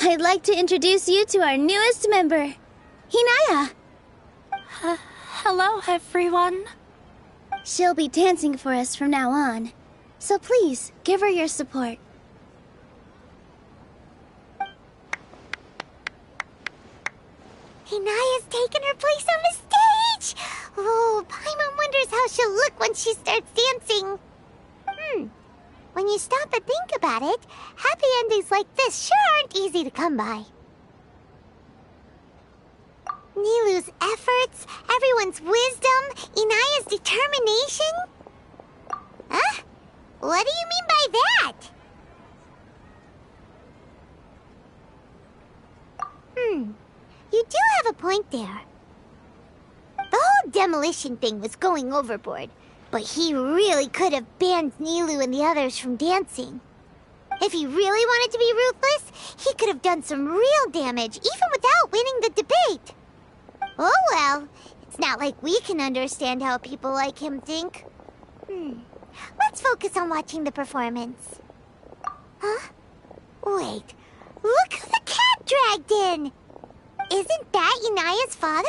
I'd like to introduce you to our newest member, Inaya. Hello, everyone. She'll be dancing for us from now on, so please give her your support. Inaya's taken her place on the stage! Oh, Paimon wonders how she'll look when she starts dancing. When you stop and think about it, happy endings like this sure aren't easy to come by. Nilou's efforts, everyone's wisdom, Inaya's determination? Huh? What do you mean by that? You do have a point there. The whole demolition thing was going overboard, but he really could have banned Nilou and the others from dancing. If he really wanted to be ruthless, he could have done some real damage, even without winning the debate. Oh well, it's not like we can understand how people like him think. Let's focus on watching the performance. Huh? Wait, look who the cat dragged in! Isn't that Inaya's father?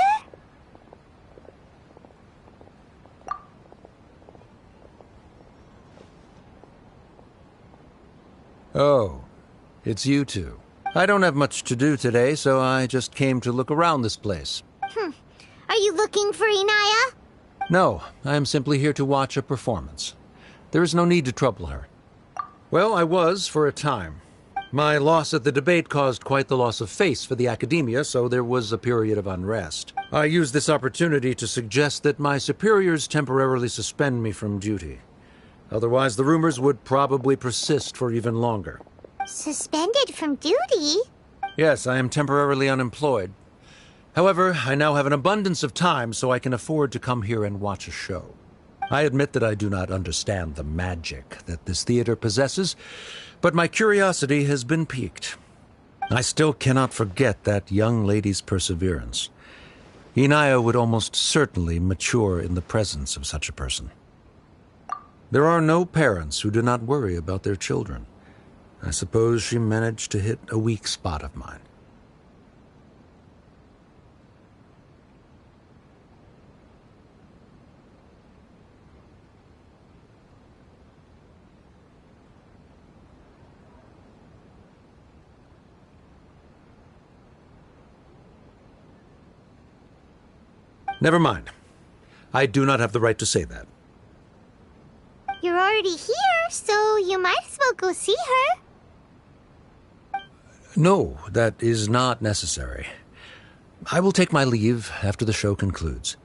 Oh, it's you two. I don't have much to do today, so I just came to look around this place. Are you looking for Inaya? No, I am simply here to watch a performance. There is no need to trouble her. Well, I was for a time. My loss at the debate caused quite the loss of face for the academia, so there was a period of unrest. I used this opportunity to suggest that my superiors temporarily suspend me from duty. Otherwise, the rumors would probably persist for even longer. Suspended from duty? Yes, I am temporarily unemployed. However, I now have an abundance of time, so I can afford to come here and watch a show. I admit that I do not understand the magic that this theater possesses, but my curiosity has been piqued. I still cannot forget that young lady's perseverance. Inaya would almost certainly mature in the presence of such a person. There are no parents who do not worry about their children. I suppose she managed to hit a weak spot of mine. Never mind. I do not have the right to say that. You're already here, so you might as well go see her. No, that is not necessary. I will take my leave after the show concludes.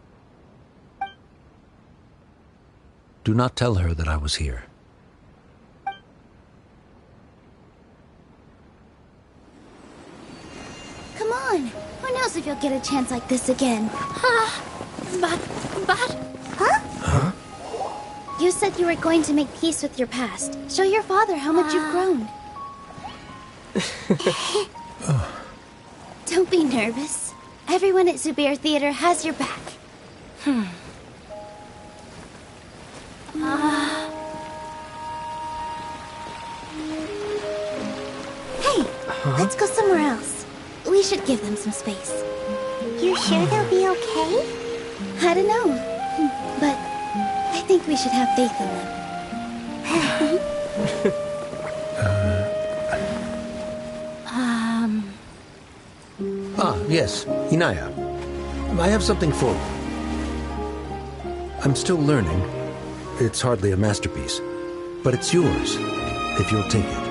Do not tell her that I was here. Come on. Who knows if you'll get a chance like this again? But... Huh? You said you were going to make peace with your past. Show your father how much you've grown. Don't be nervous. Everyone at Zubair Theater has your back. Hey, let's go somewhere else. We should give them some space. You sure they'll be okay? I don't know, but I think we should have faith in them. Yes, Inaya. I have something for you. I'm still learning. It's hardly a masterpiece, but it's yours, if you'll take it.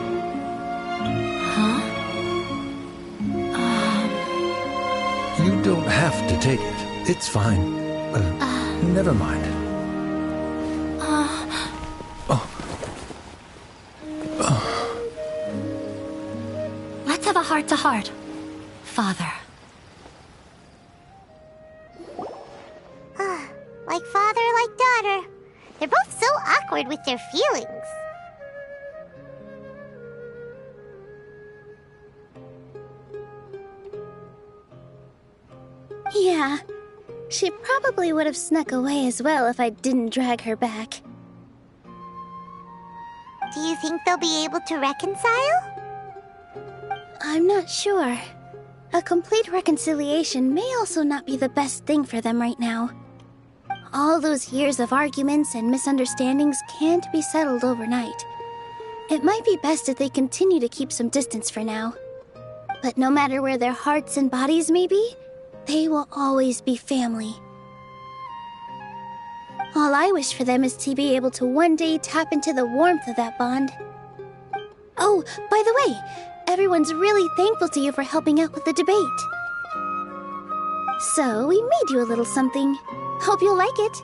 You don't have to take it. It's fine. Never mind. Let's have a heart-to-heart, Father. Like father, like daughter. They're both so awkward with their feelings. Yeah, she probably would have snuck away as well if I didn't drag her back. Do you think they'll be able to reconcile? I'm not sure. A complete reconciliation may also not be the best thing for them right now. All those years of arguments and misunderstandings can't be settled overnight. It might be best if they continue to keep some distance for now. But no matter where their hearts and bodies may be, they will always be family. All I wish for them is to be able to one day tap into the warmth of that bond. Oh, by the way, everyone's really thankful to you for helping out with the debate. So, we made you a little something. Hope you'll like it.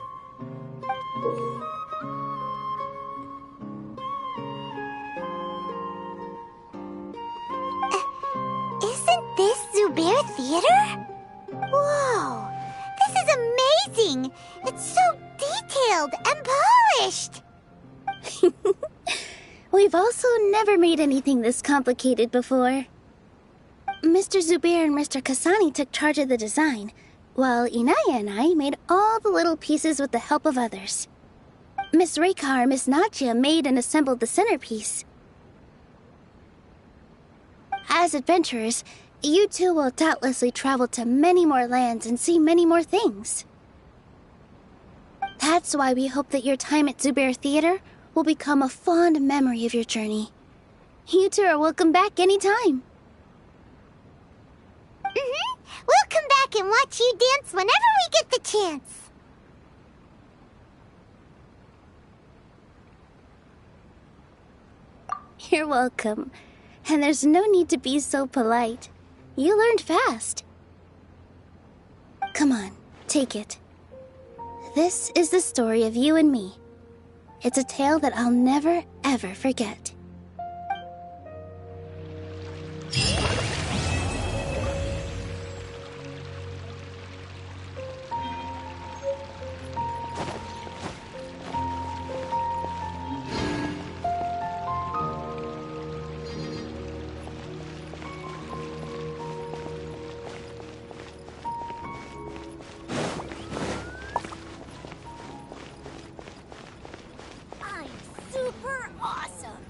Isn't this Zubair Theater? Whoa! This is amazing! It's so detailed and polished! We've also never made anything this complicated before. Mr. Zubair and Mr. Kasani took charge of the design, while Inaya and I made all the little pieces with the help of others. Miss Reikar and Miss Nadja made and assembled the centerpiece. As adventurers, you two will doubtlessly travel to many more lands and see many more things. That's why we hope that your time at Zubair Theater will become a fond memory of your journey. You two are welcome back anytime. We'll come back and watch you dance whenever we get the chance. You're welcome. And there's no need to be so polite. You learned fast. Come on, take it. This is the story of you and me. It's a tale that I'll never, ever forget. I'm super awesome.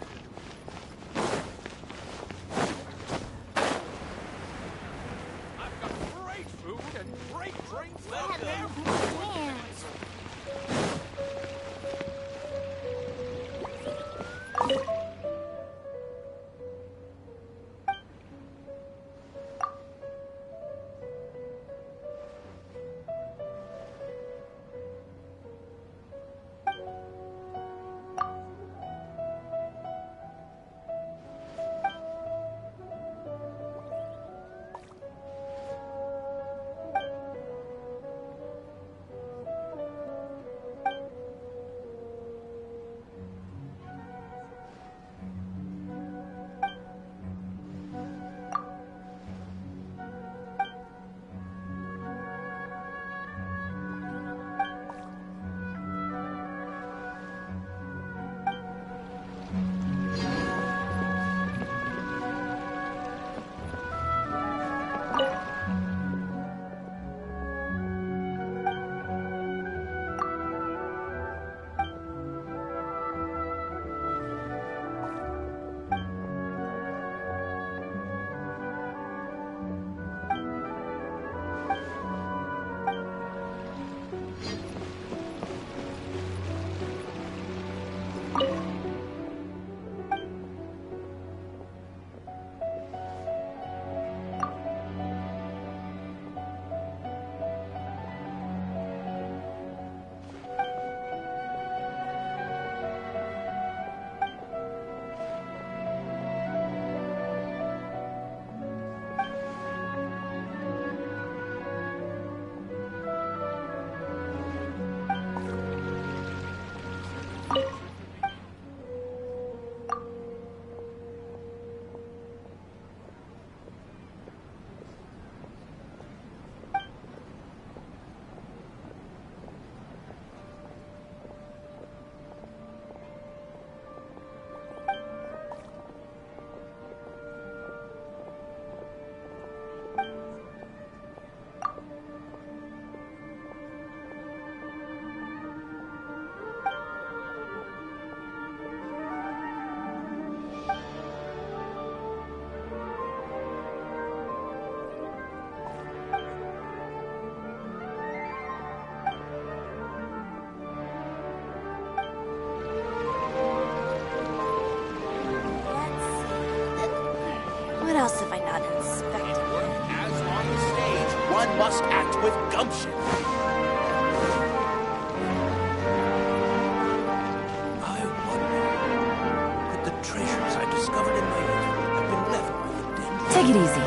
What else have I not inspected? As on the stage, one must act with gumption. I wonder, could the treasures I discovered in my youth have been left by the dead? Take it easy.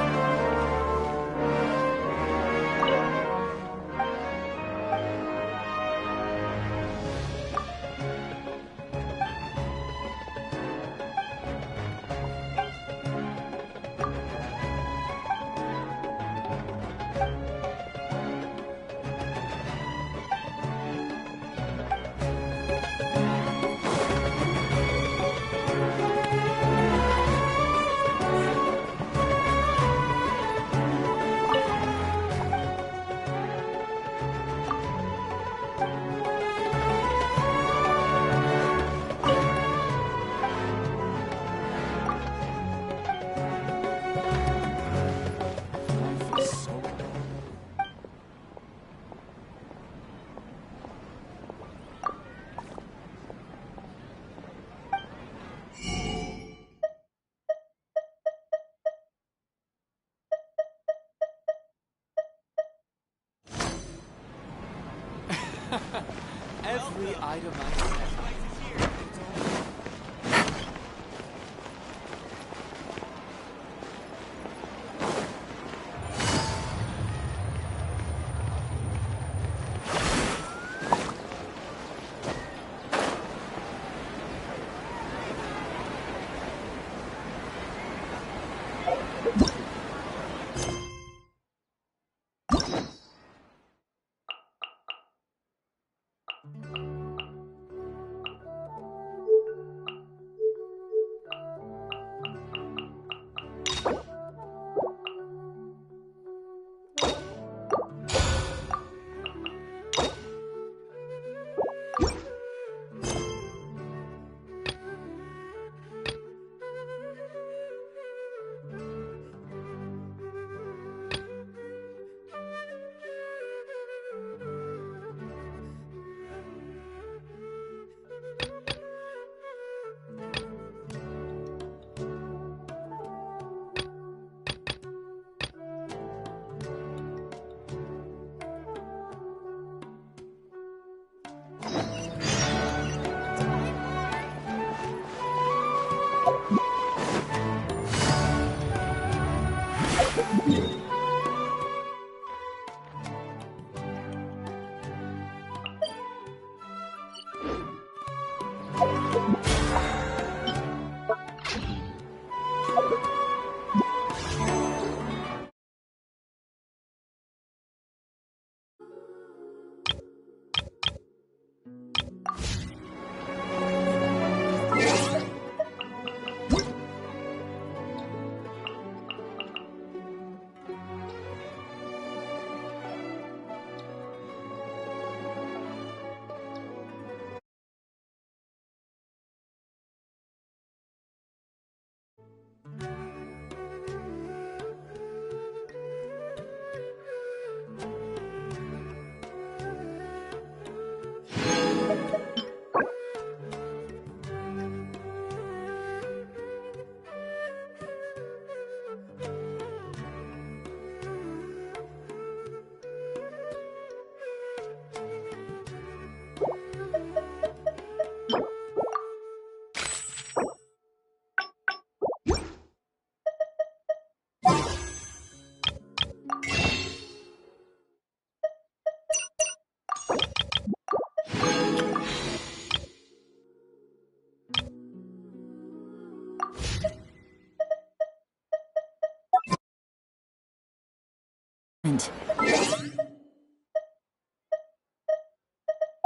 Every item I set.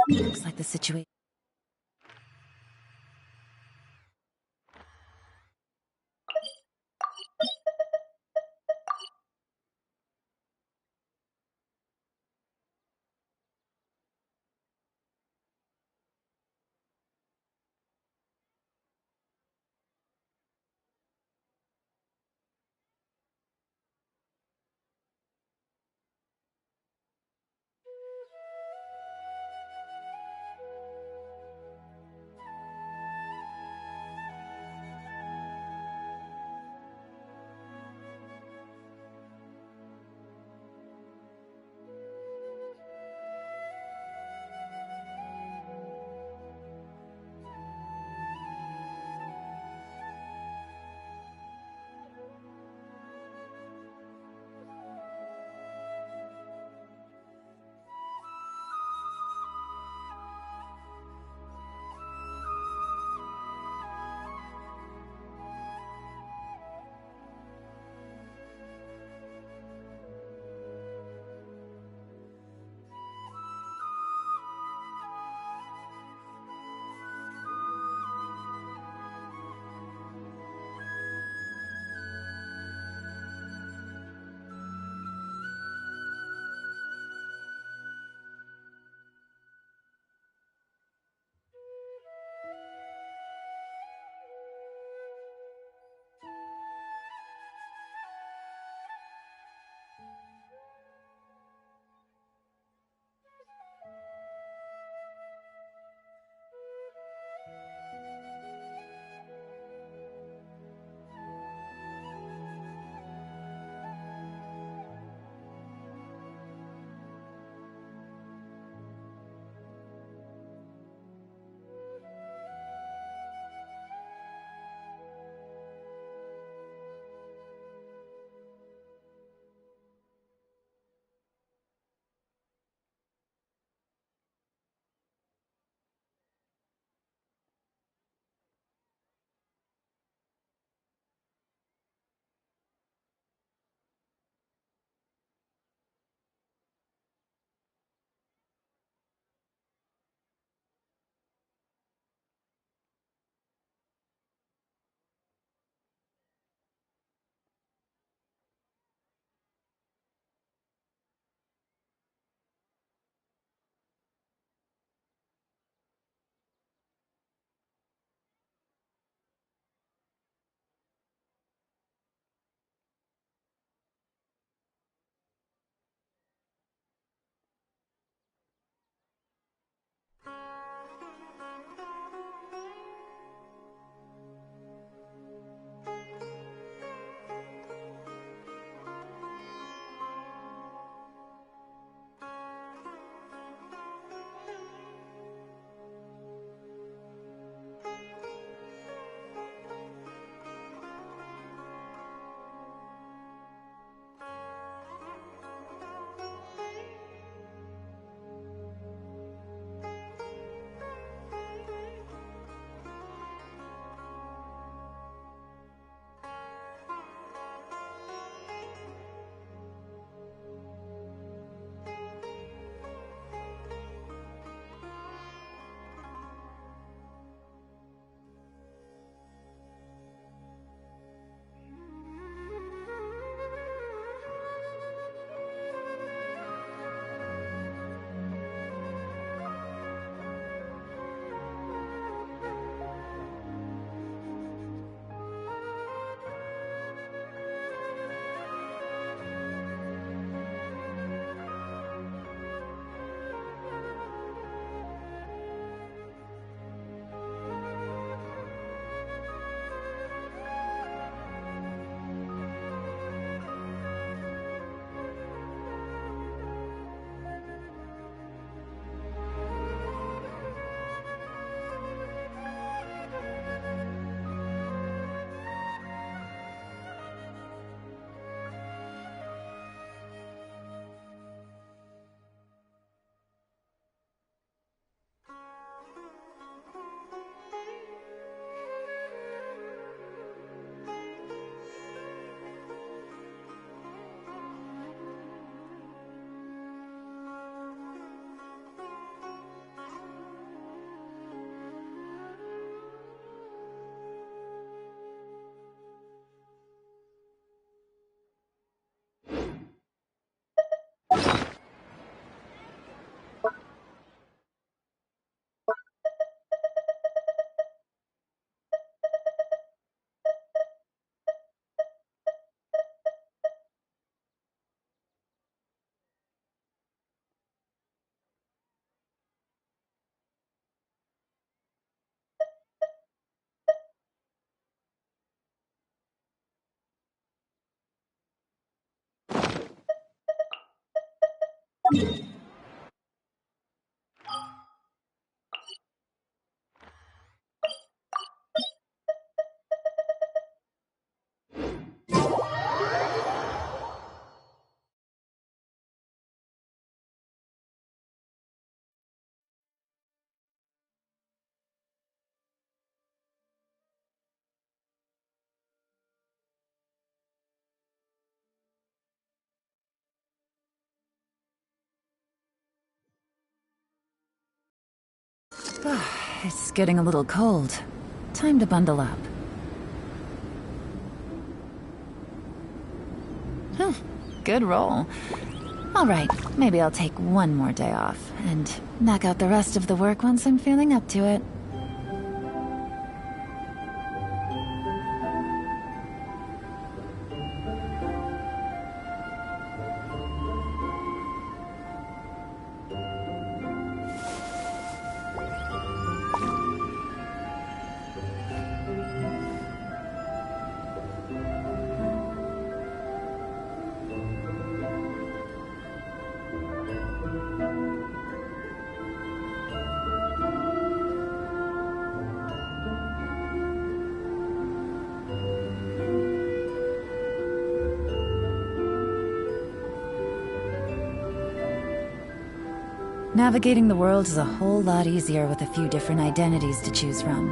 Looks like the situation. It's getting a little cold. Time to bundle up. Good roll. Alright, maybe I'll take one more day off, and knock out the rest of the work once I'm feeling up to it. Navigating the world is a whole lot easier with a few different identities to choose from.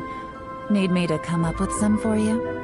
Need me to come up with some for you?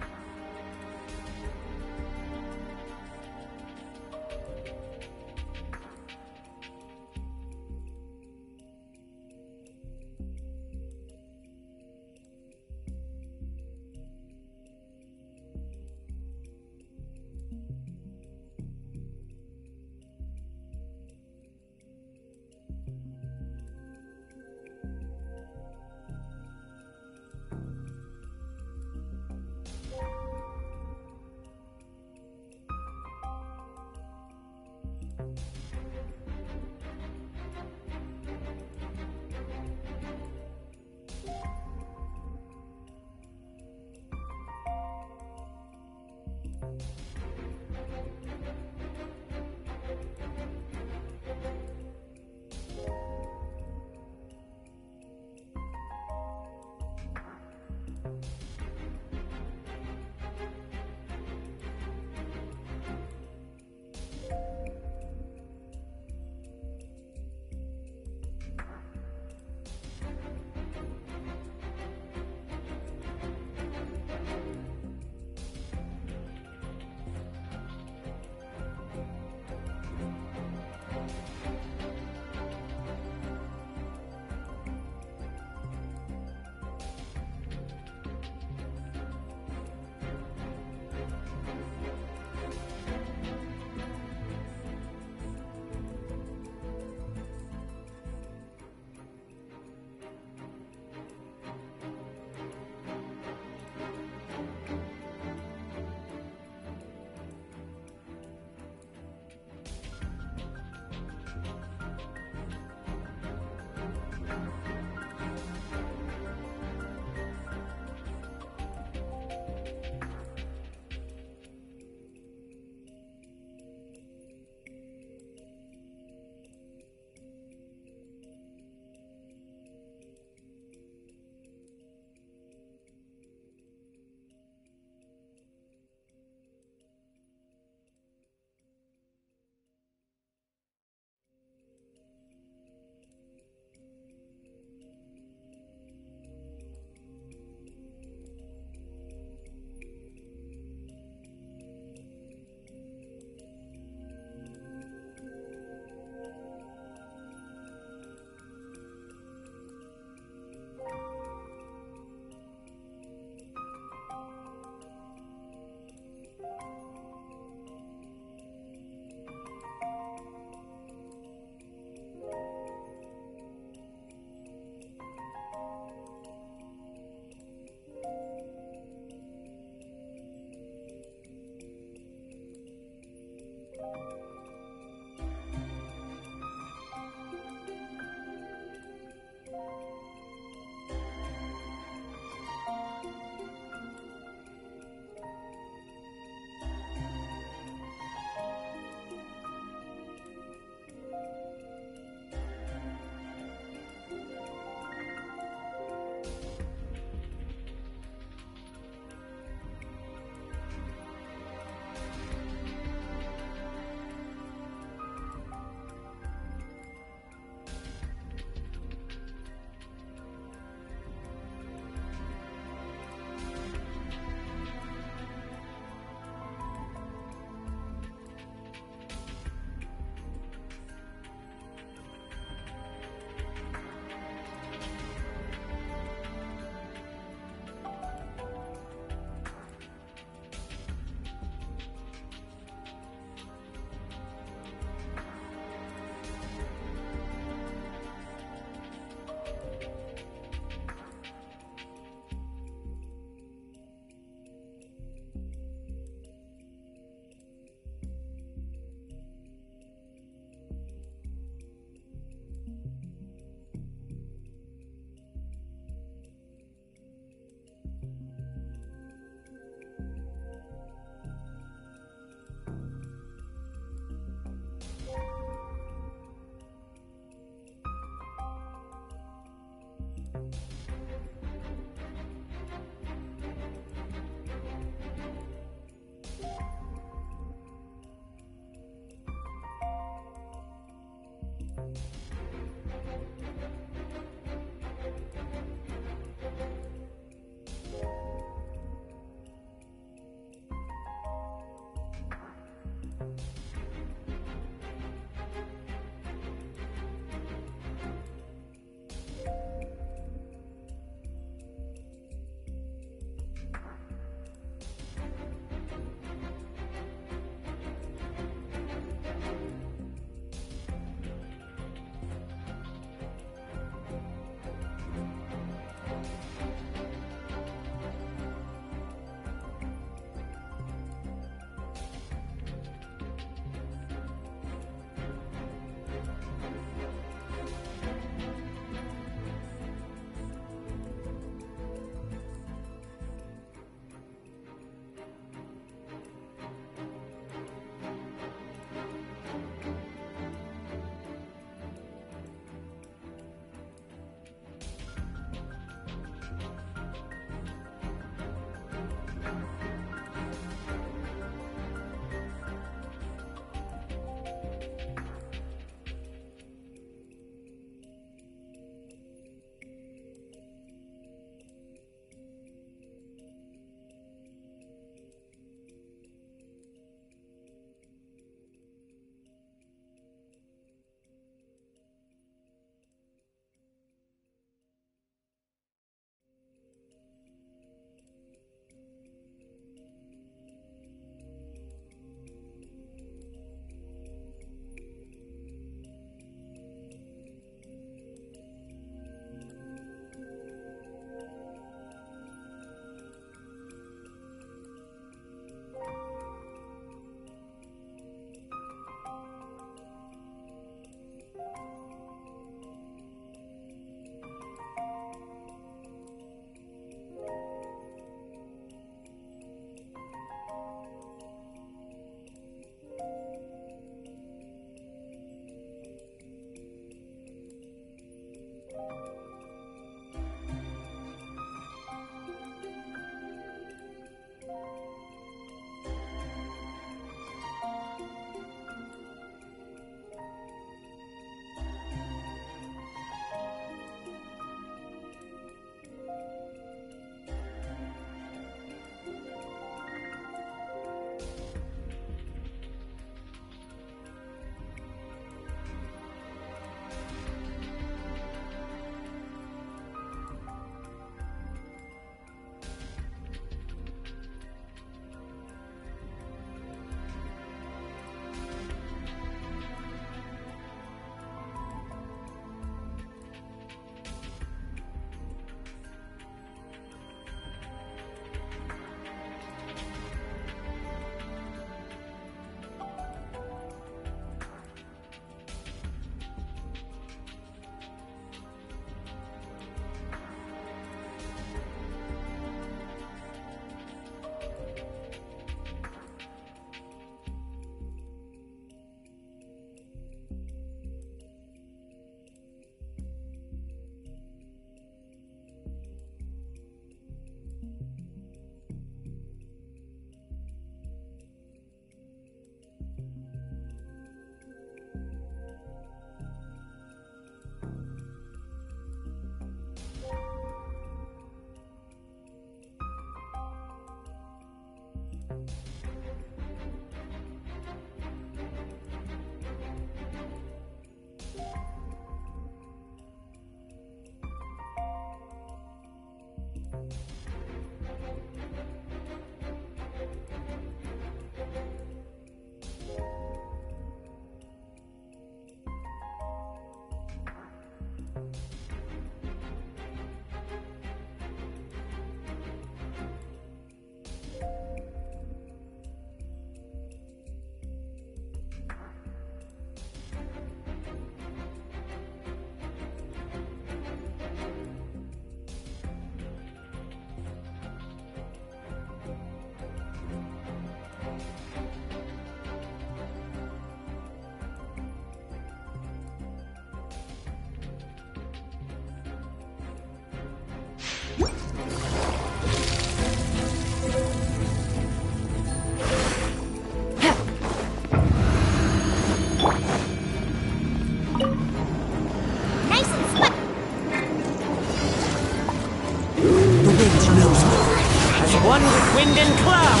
One with wind and cloud!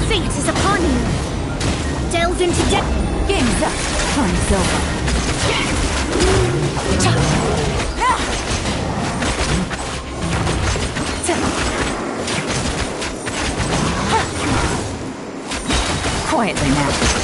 Fate is upon you! Delve into depth! Game's up! Time's over! Quietly now.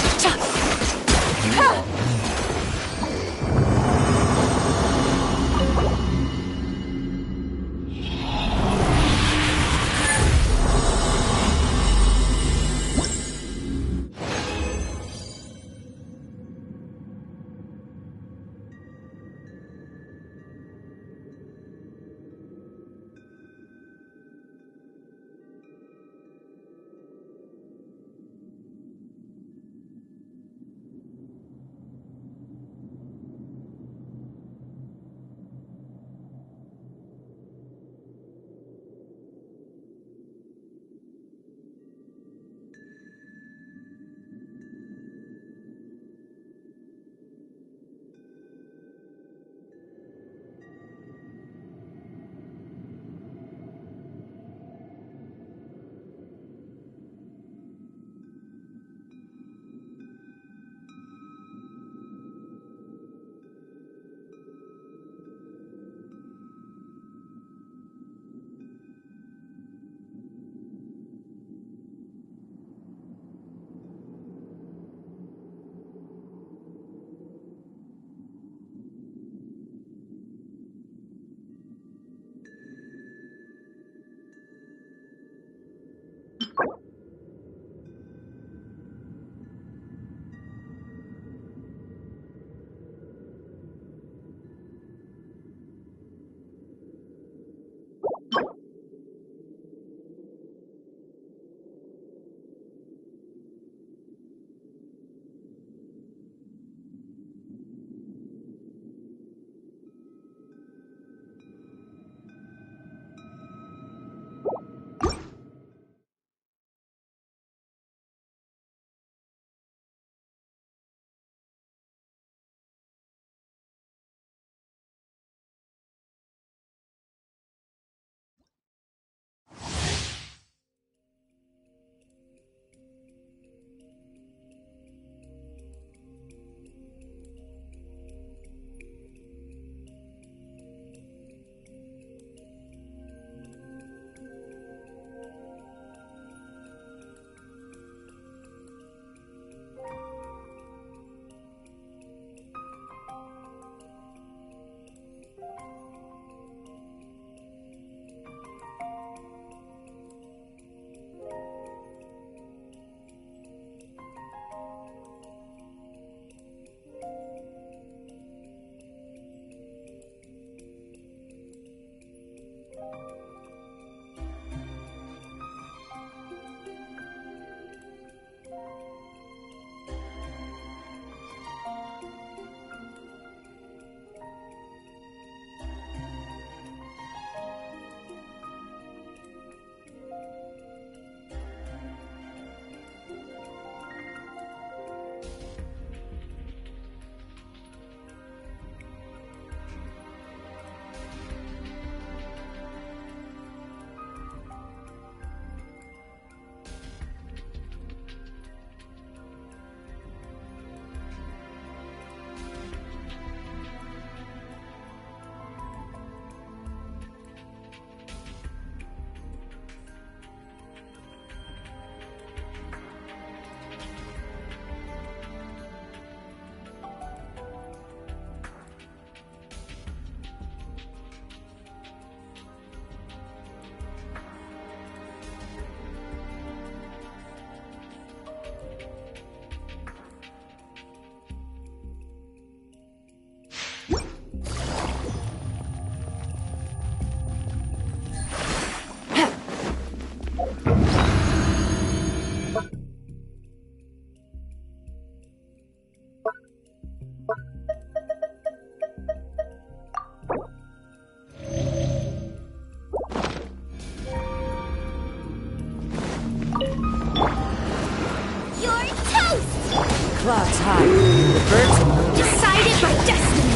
clouds high. The birds Decided by destiny.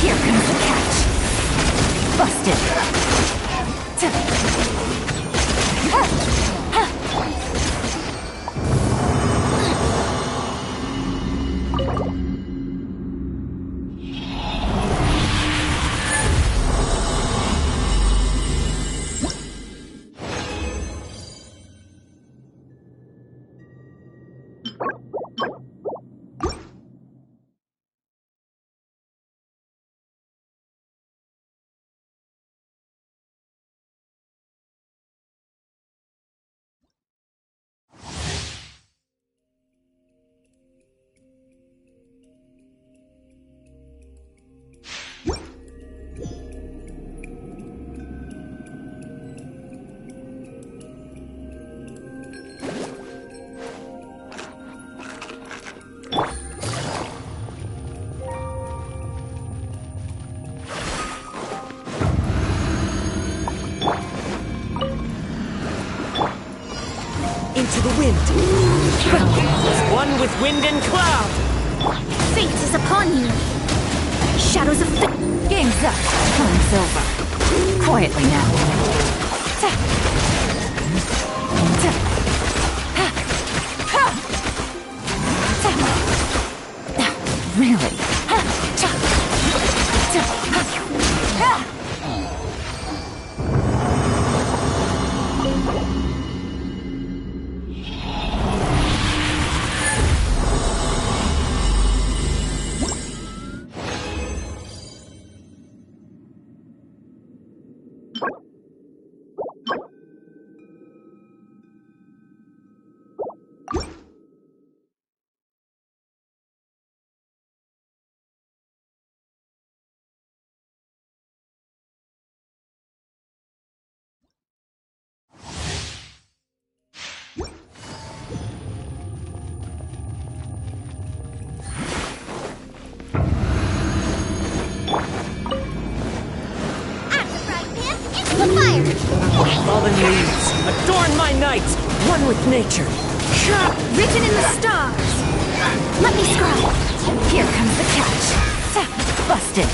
Here comes the catch. Busted. Into the wind. As one with wind and cloud. Fate is upon you. Shadows of fate. Game's up. Time's over. Quietly now. Really? Fallen leaves, adorn my night, one with nature. Written in the stars. Let me scribe. Here comes the catch. Busted.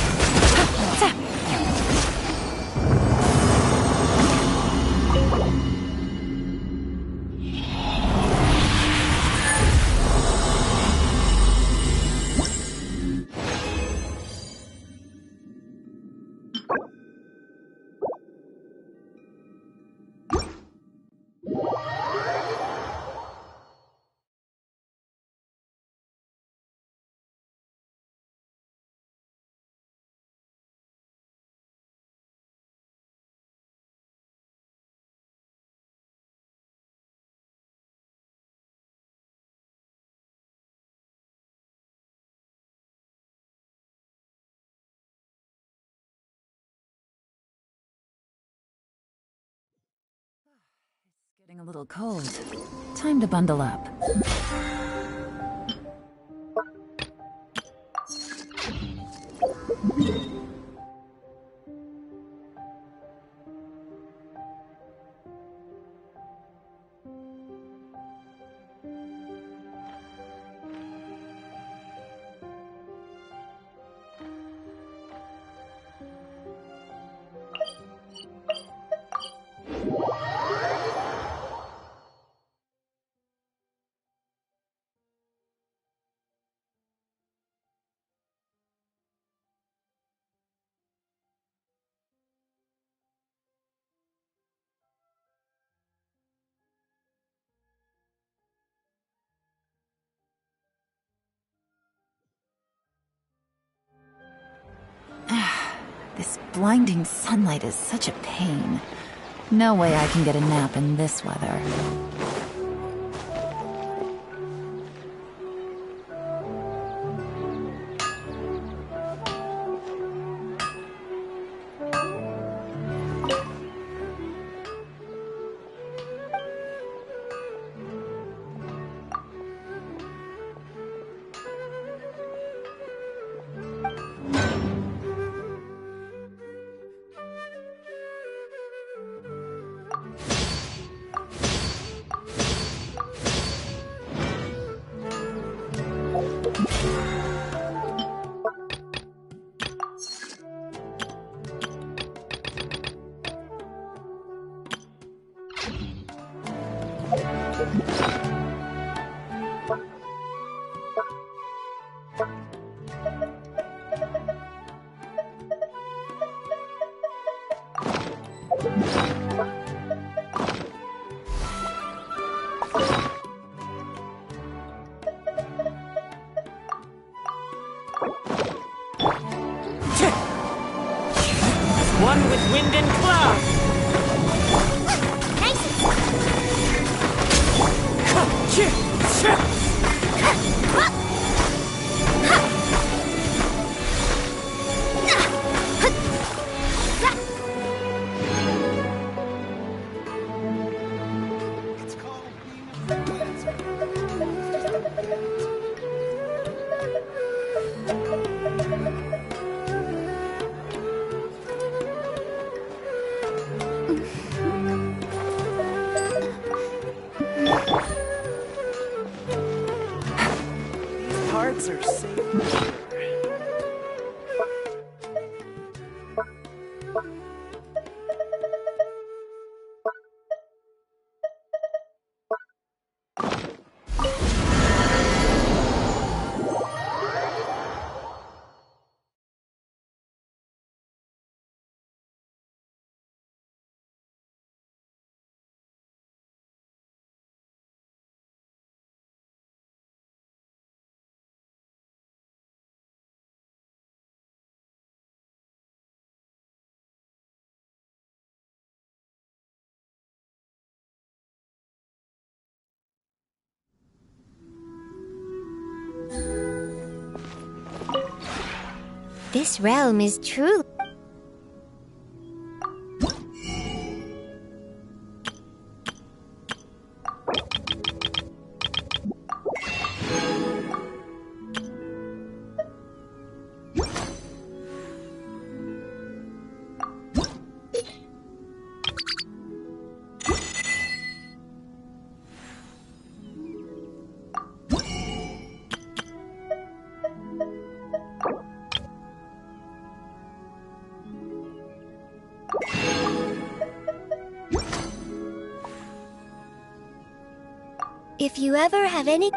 Getting a little cold. Time to bundle up. This blinding sunlight is such a pain. No way I can get a nap in this weather. One with wind and cloud. These parts are safe. This realm is truly... If you ever have any...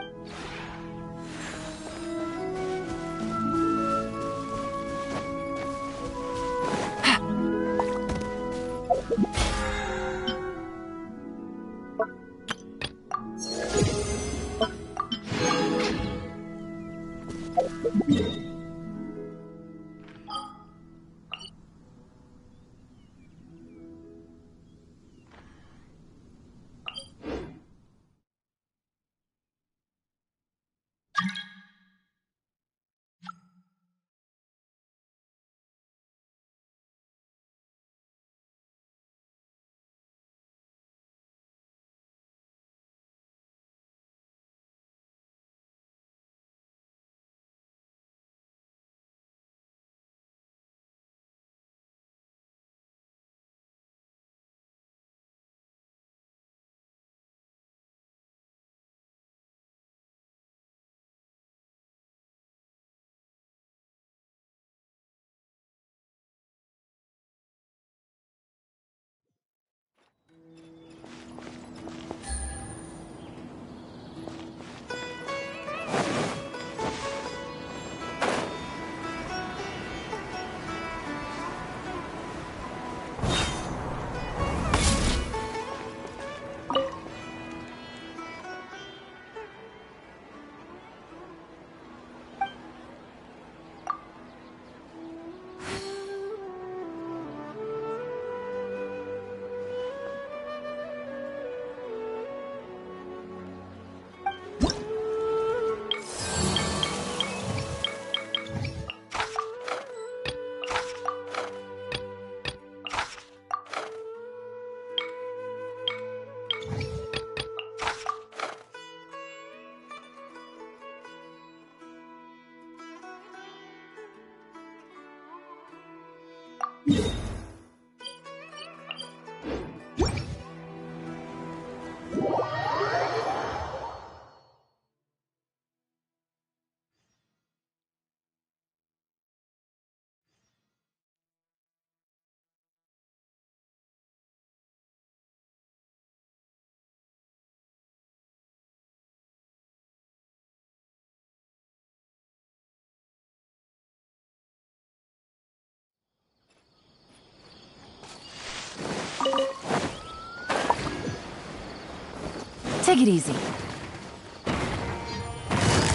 Take it easy.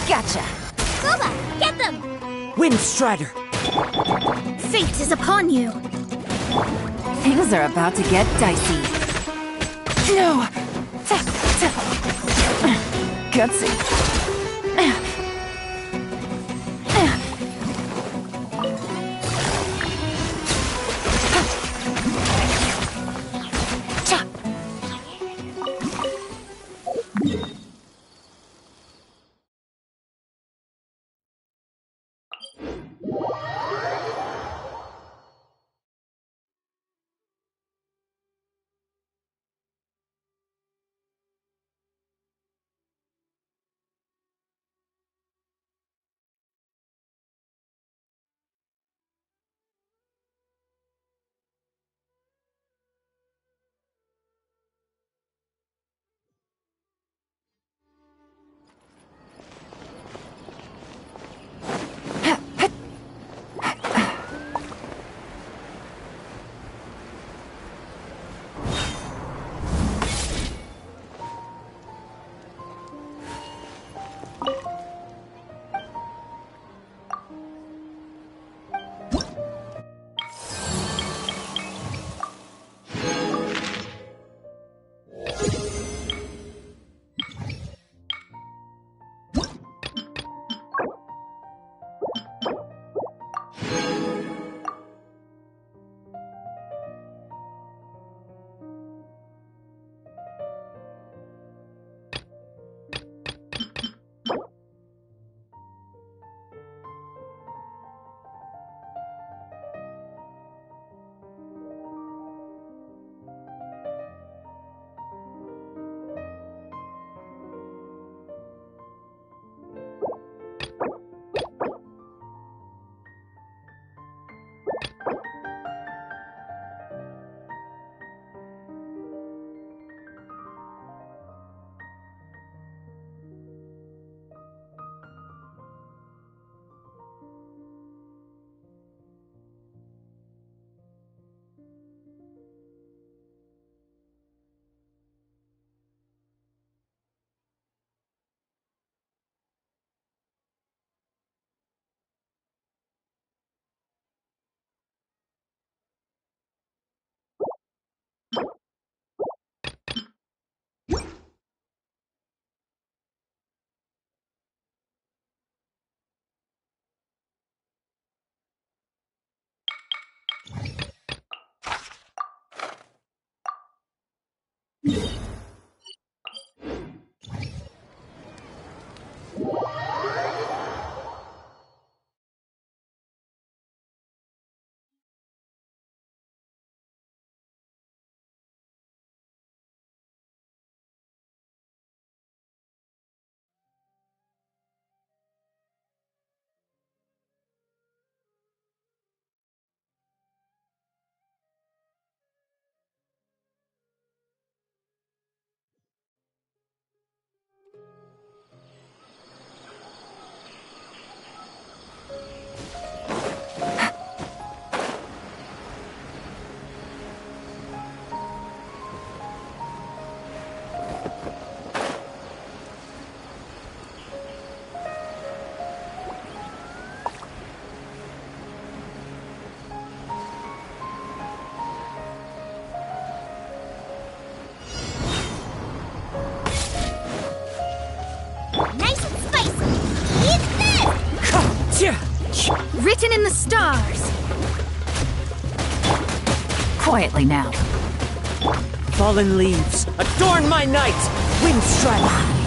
Gotcha. Boba, get them! Windstrider! Fate is upon you. Things are about to get dicey. No! Gutsy. Written in the stars. Quietly now. Fallen leaves, adorn my night! Windstrider!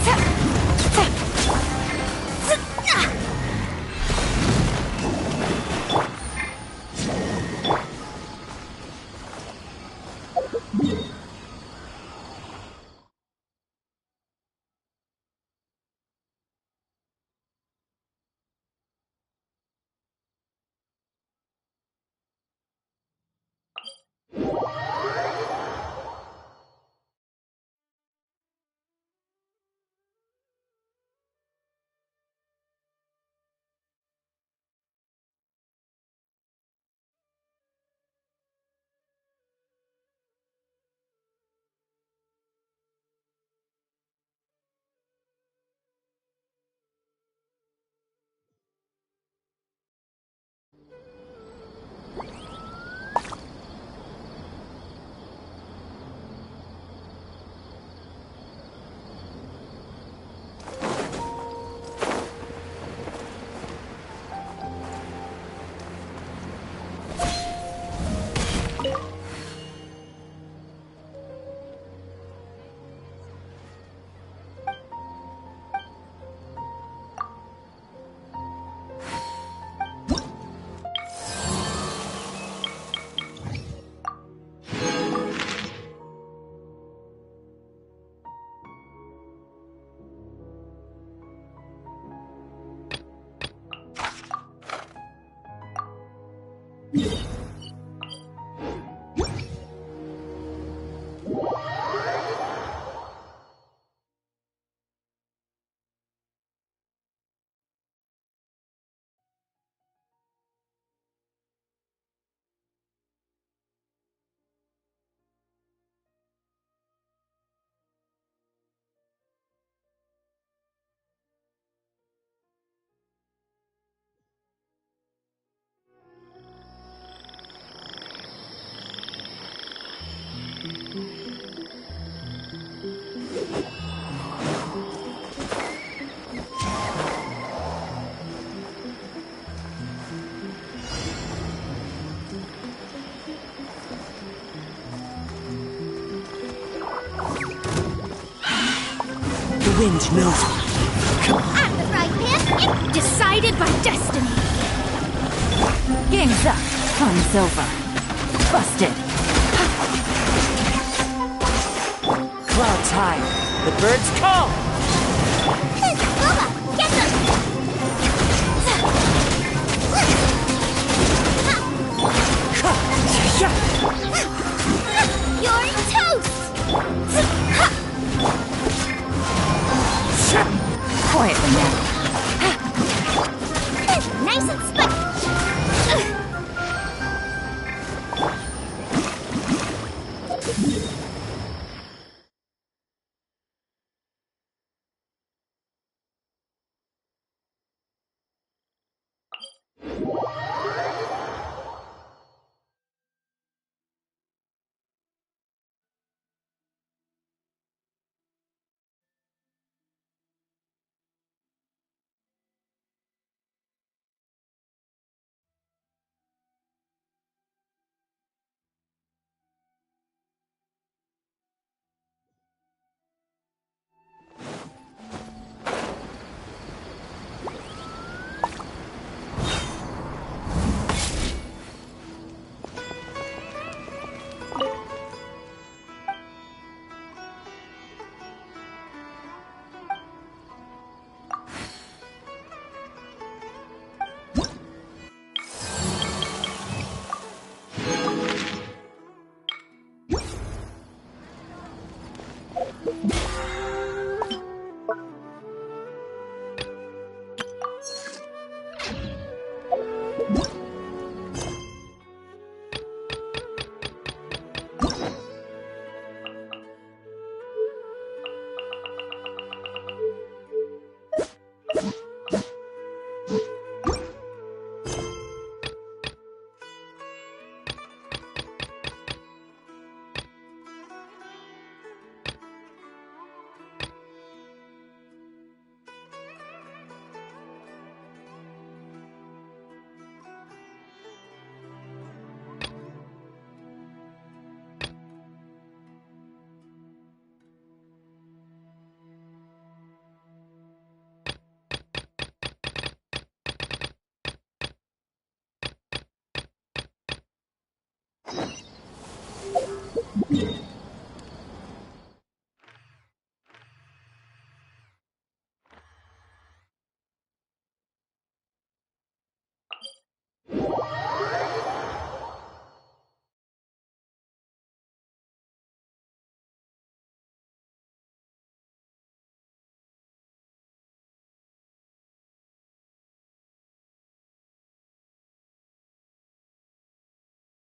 The wind knows me. I'm the right man. Decided by destiny. Game's up. Fun's over. Busted. Clouds high. The birds call. Lola, get them! You're toast! Quietly now. Nice and spicy.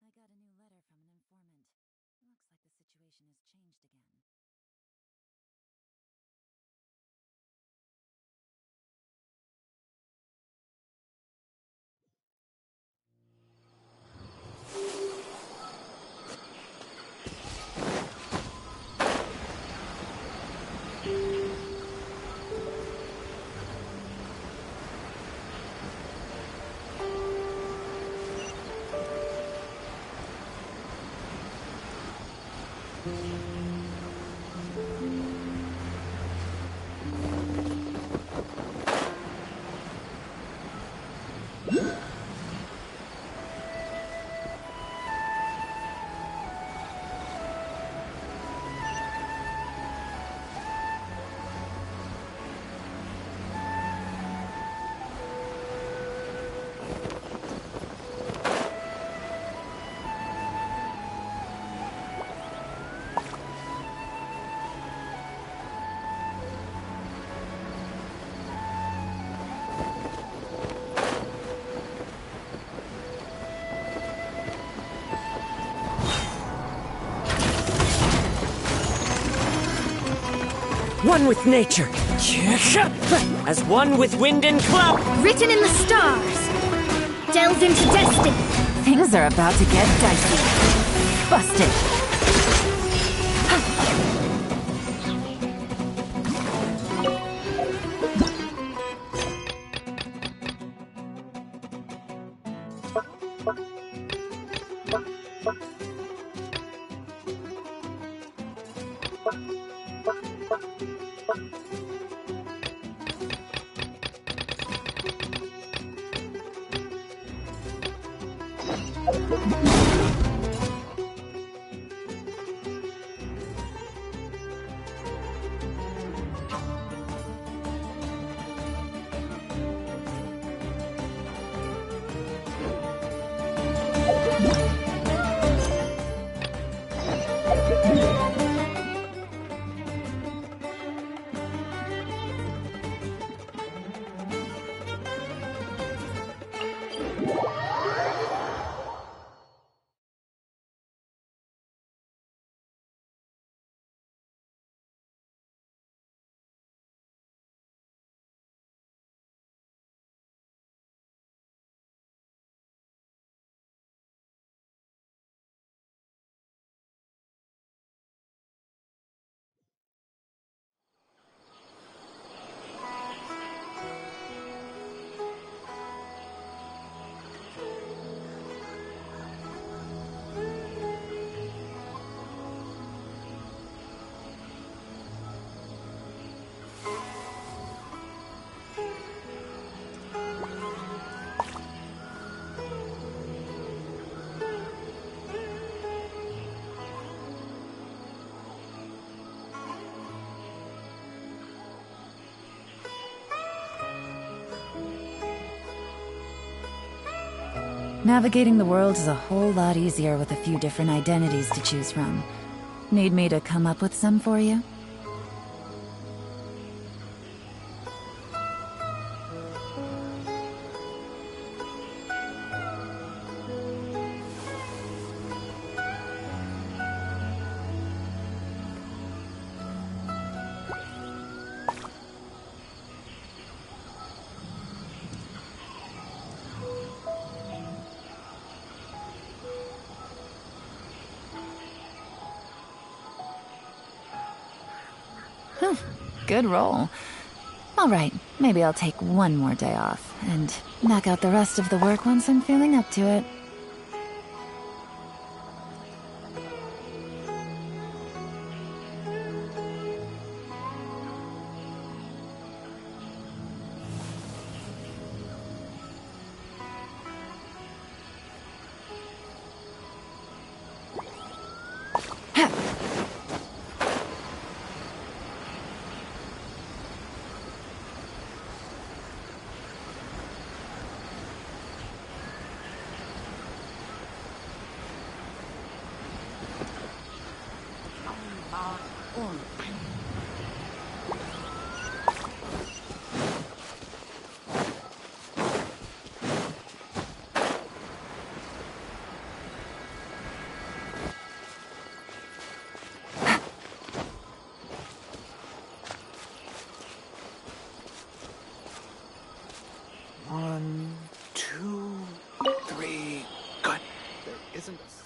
I got a new letter from an informant. Looks like the situation has changed again. One with nature. As one with wind and cloud. Written in the stars. Delved into destiny. Things are about to get dicey. Busted. Navigating the world is a whole lot easier with a few different identities to choose from. Need me to come up with some for you? Good roll. Alright, maybe I'll take one more day off, and knock out the rest of the work once I'm feeling up to it. One, two, three. Good. There isn't a...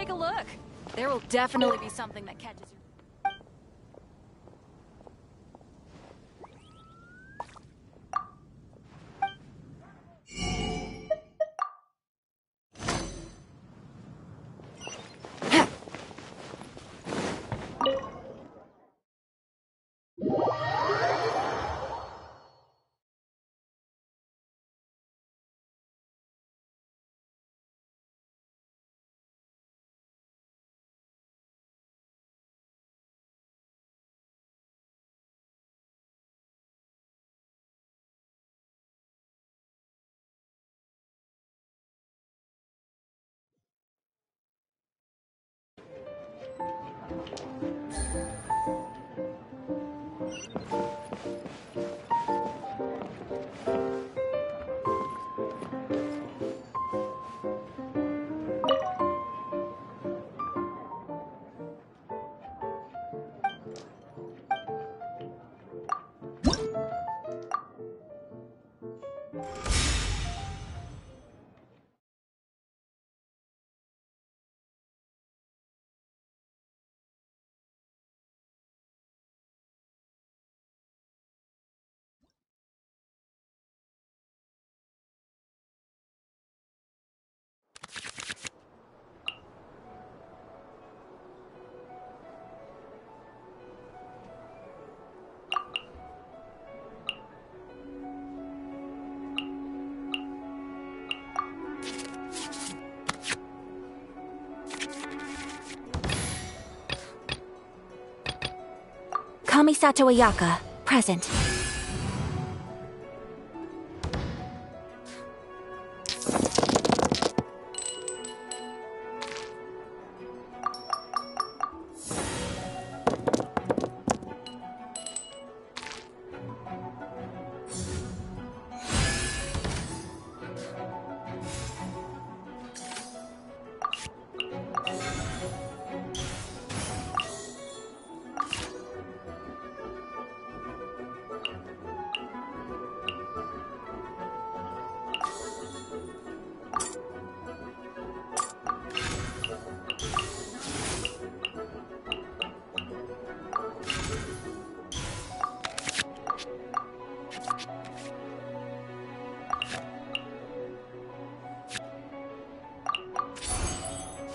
take a look. There will definitely be something that catches your... Kamisato Ayaka, present.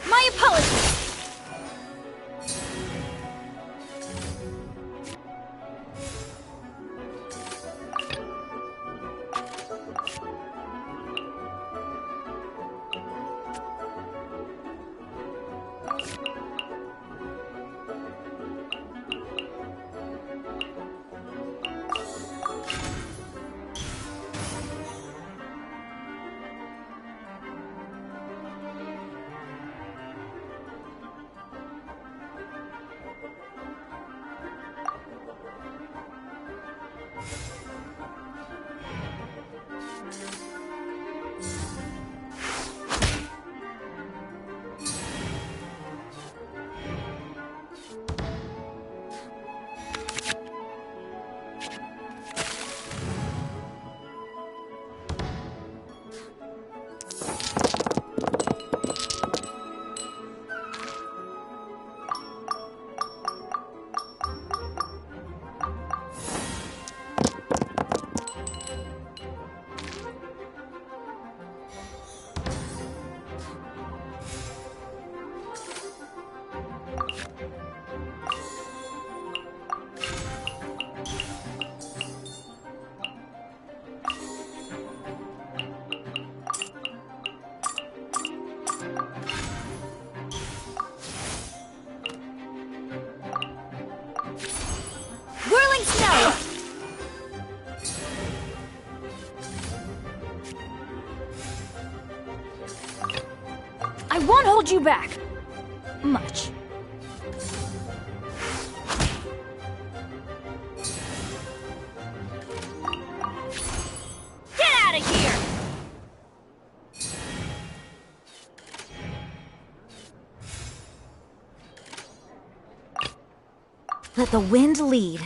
My apologies! Whirling snow! I won't hold you back. Much. Get out of here! Let the wind lead.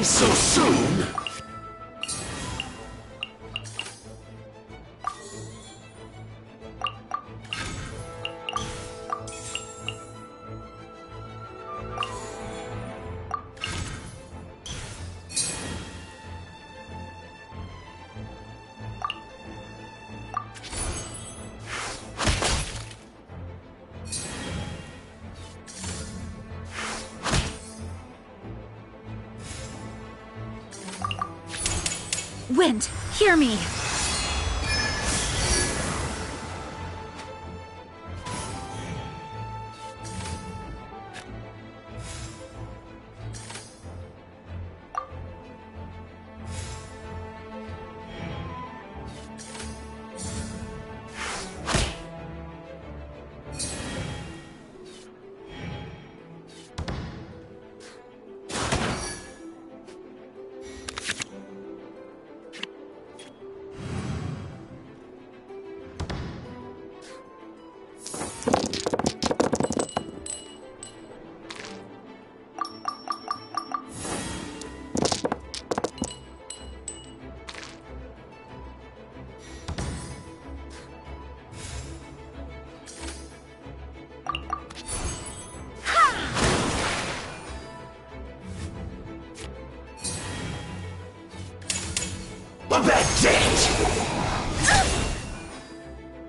so soon! Wind, hear me!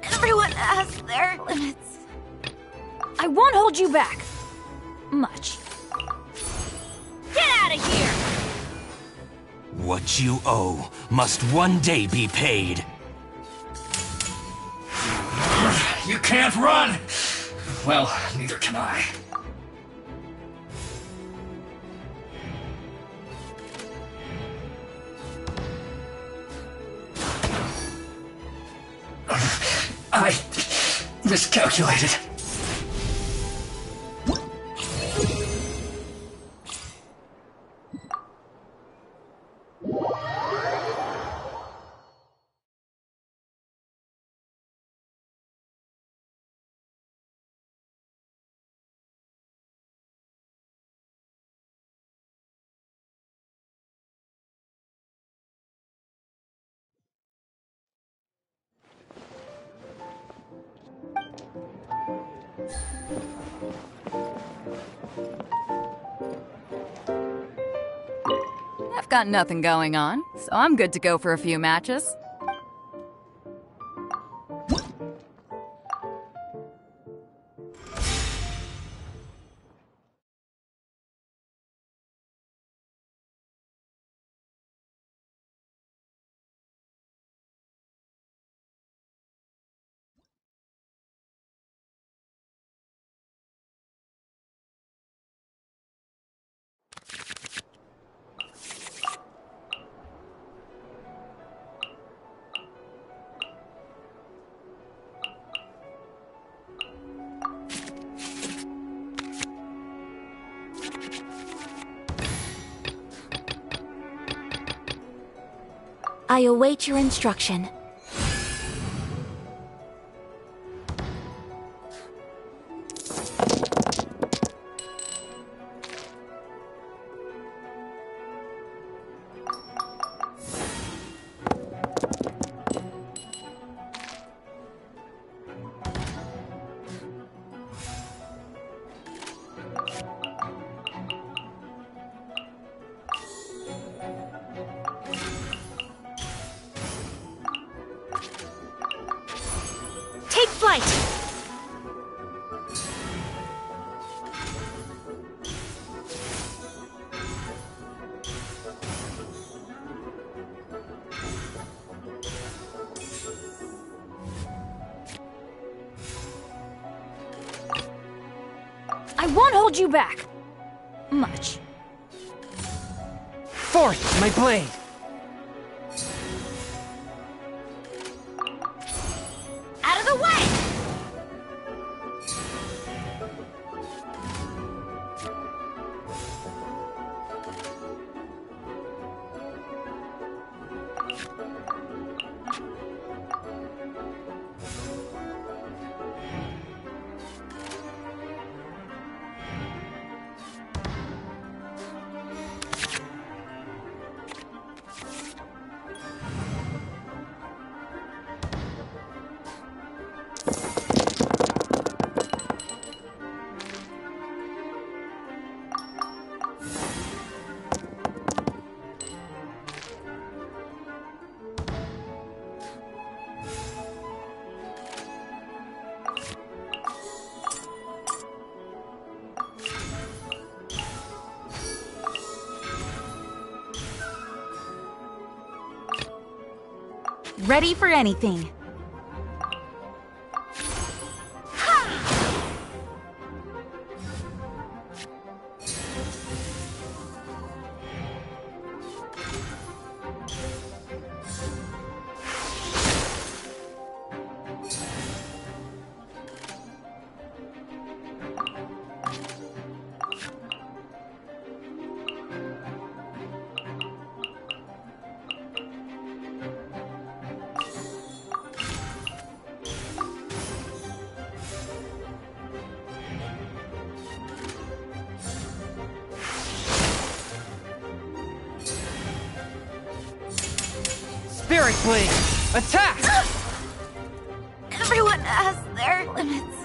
Everyone has their limits. I won't hold you back. Much. Get out of here! What you owe must one day be paid. You can't run! Well, neither can I. I miscalculated. I've got nothing going on, so I'm good to go for a few matches. I await your instruction. Take flight! I won't hold you back. Much. Forth, my blade! Out of the way! Ready for anything. Spirit Blade! Attack! Everyone has their limits.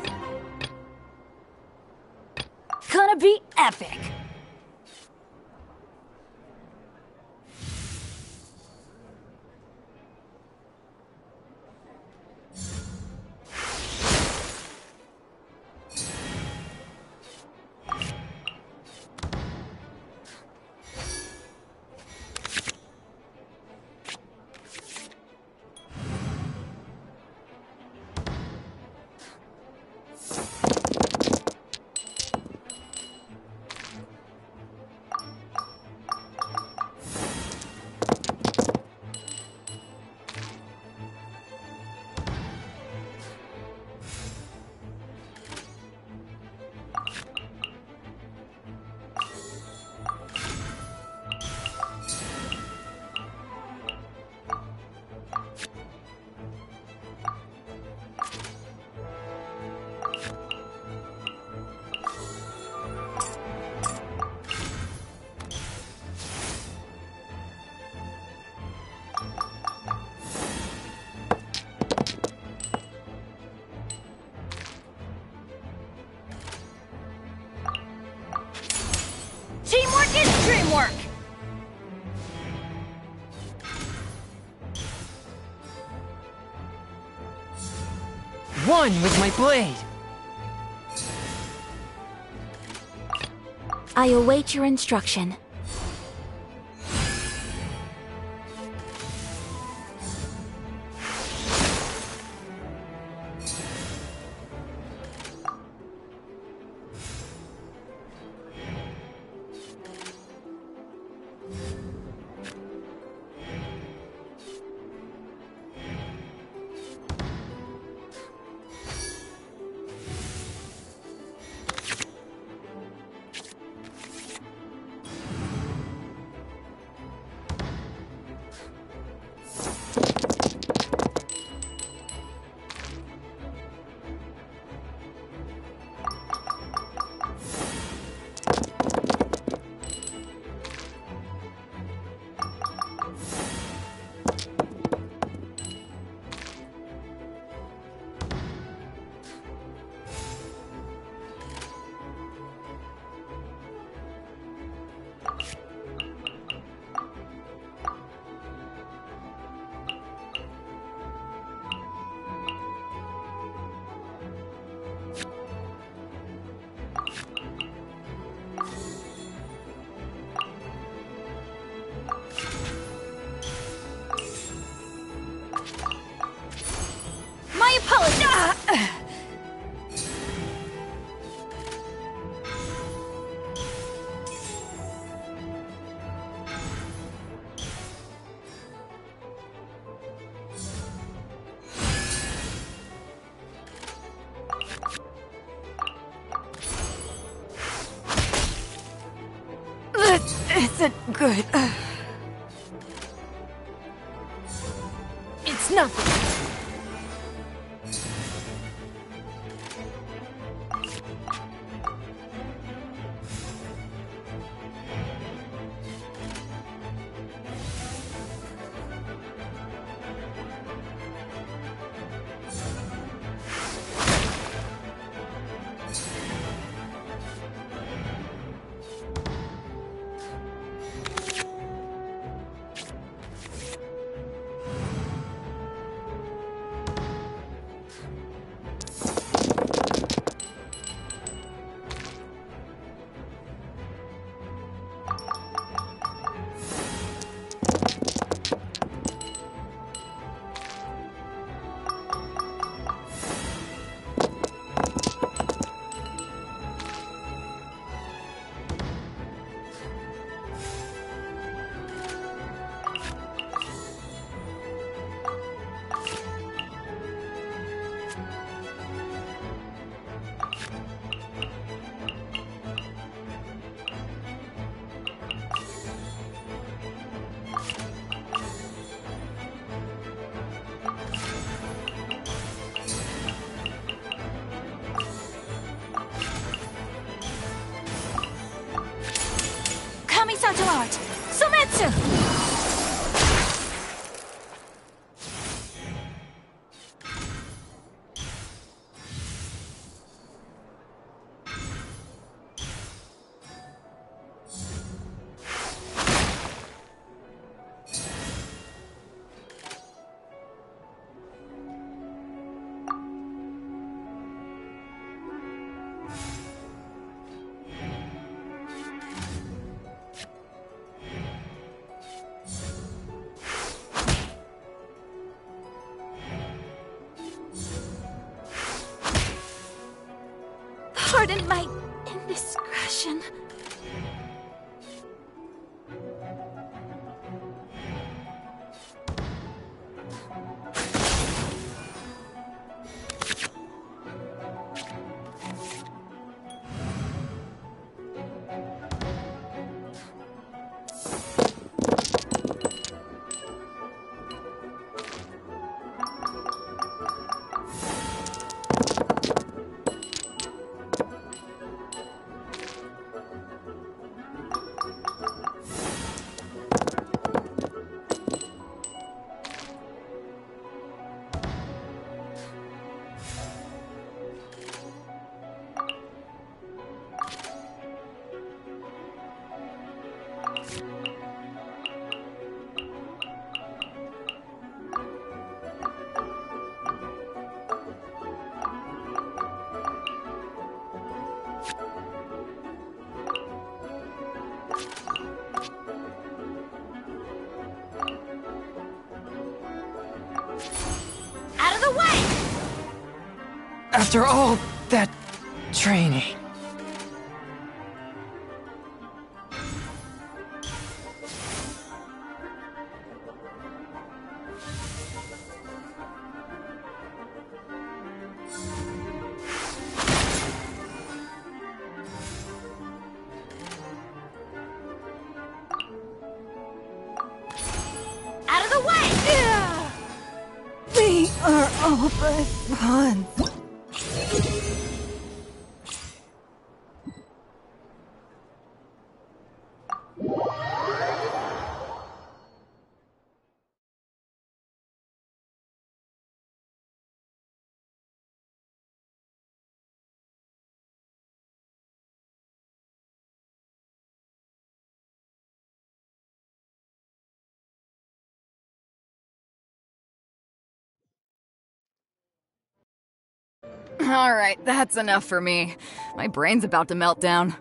Gonna be epic. Teamwork is dreamwork! One with my blade! I await your instruction. My apologies! This isn't good. It's nothing! part! Sumetsu! Pardon my indiscretion. After all that training. Out of the way! We are all but one. Alright, that's enough for me. My brain's about to melt down.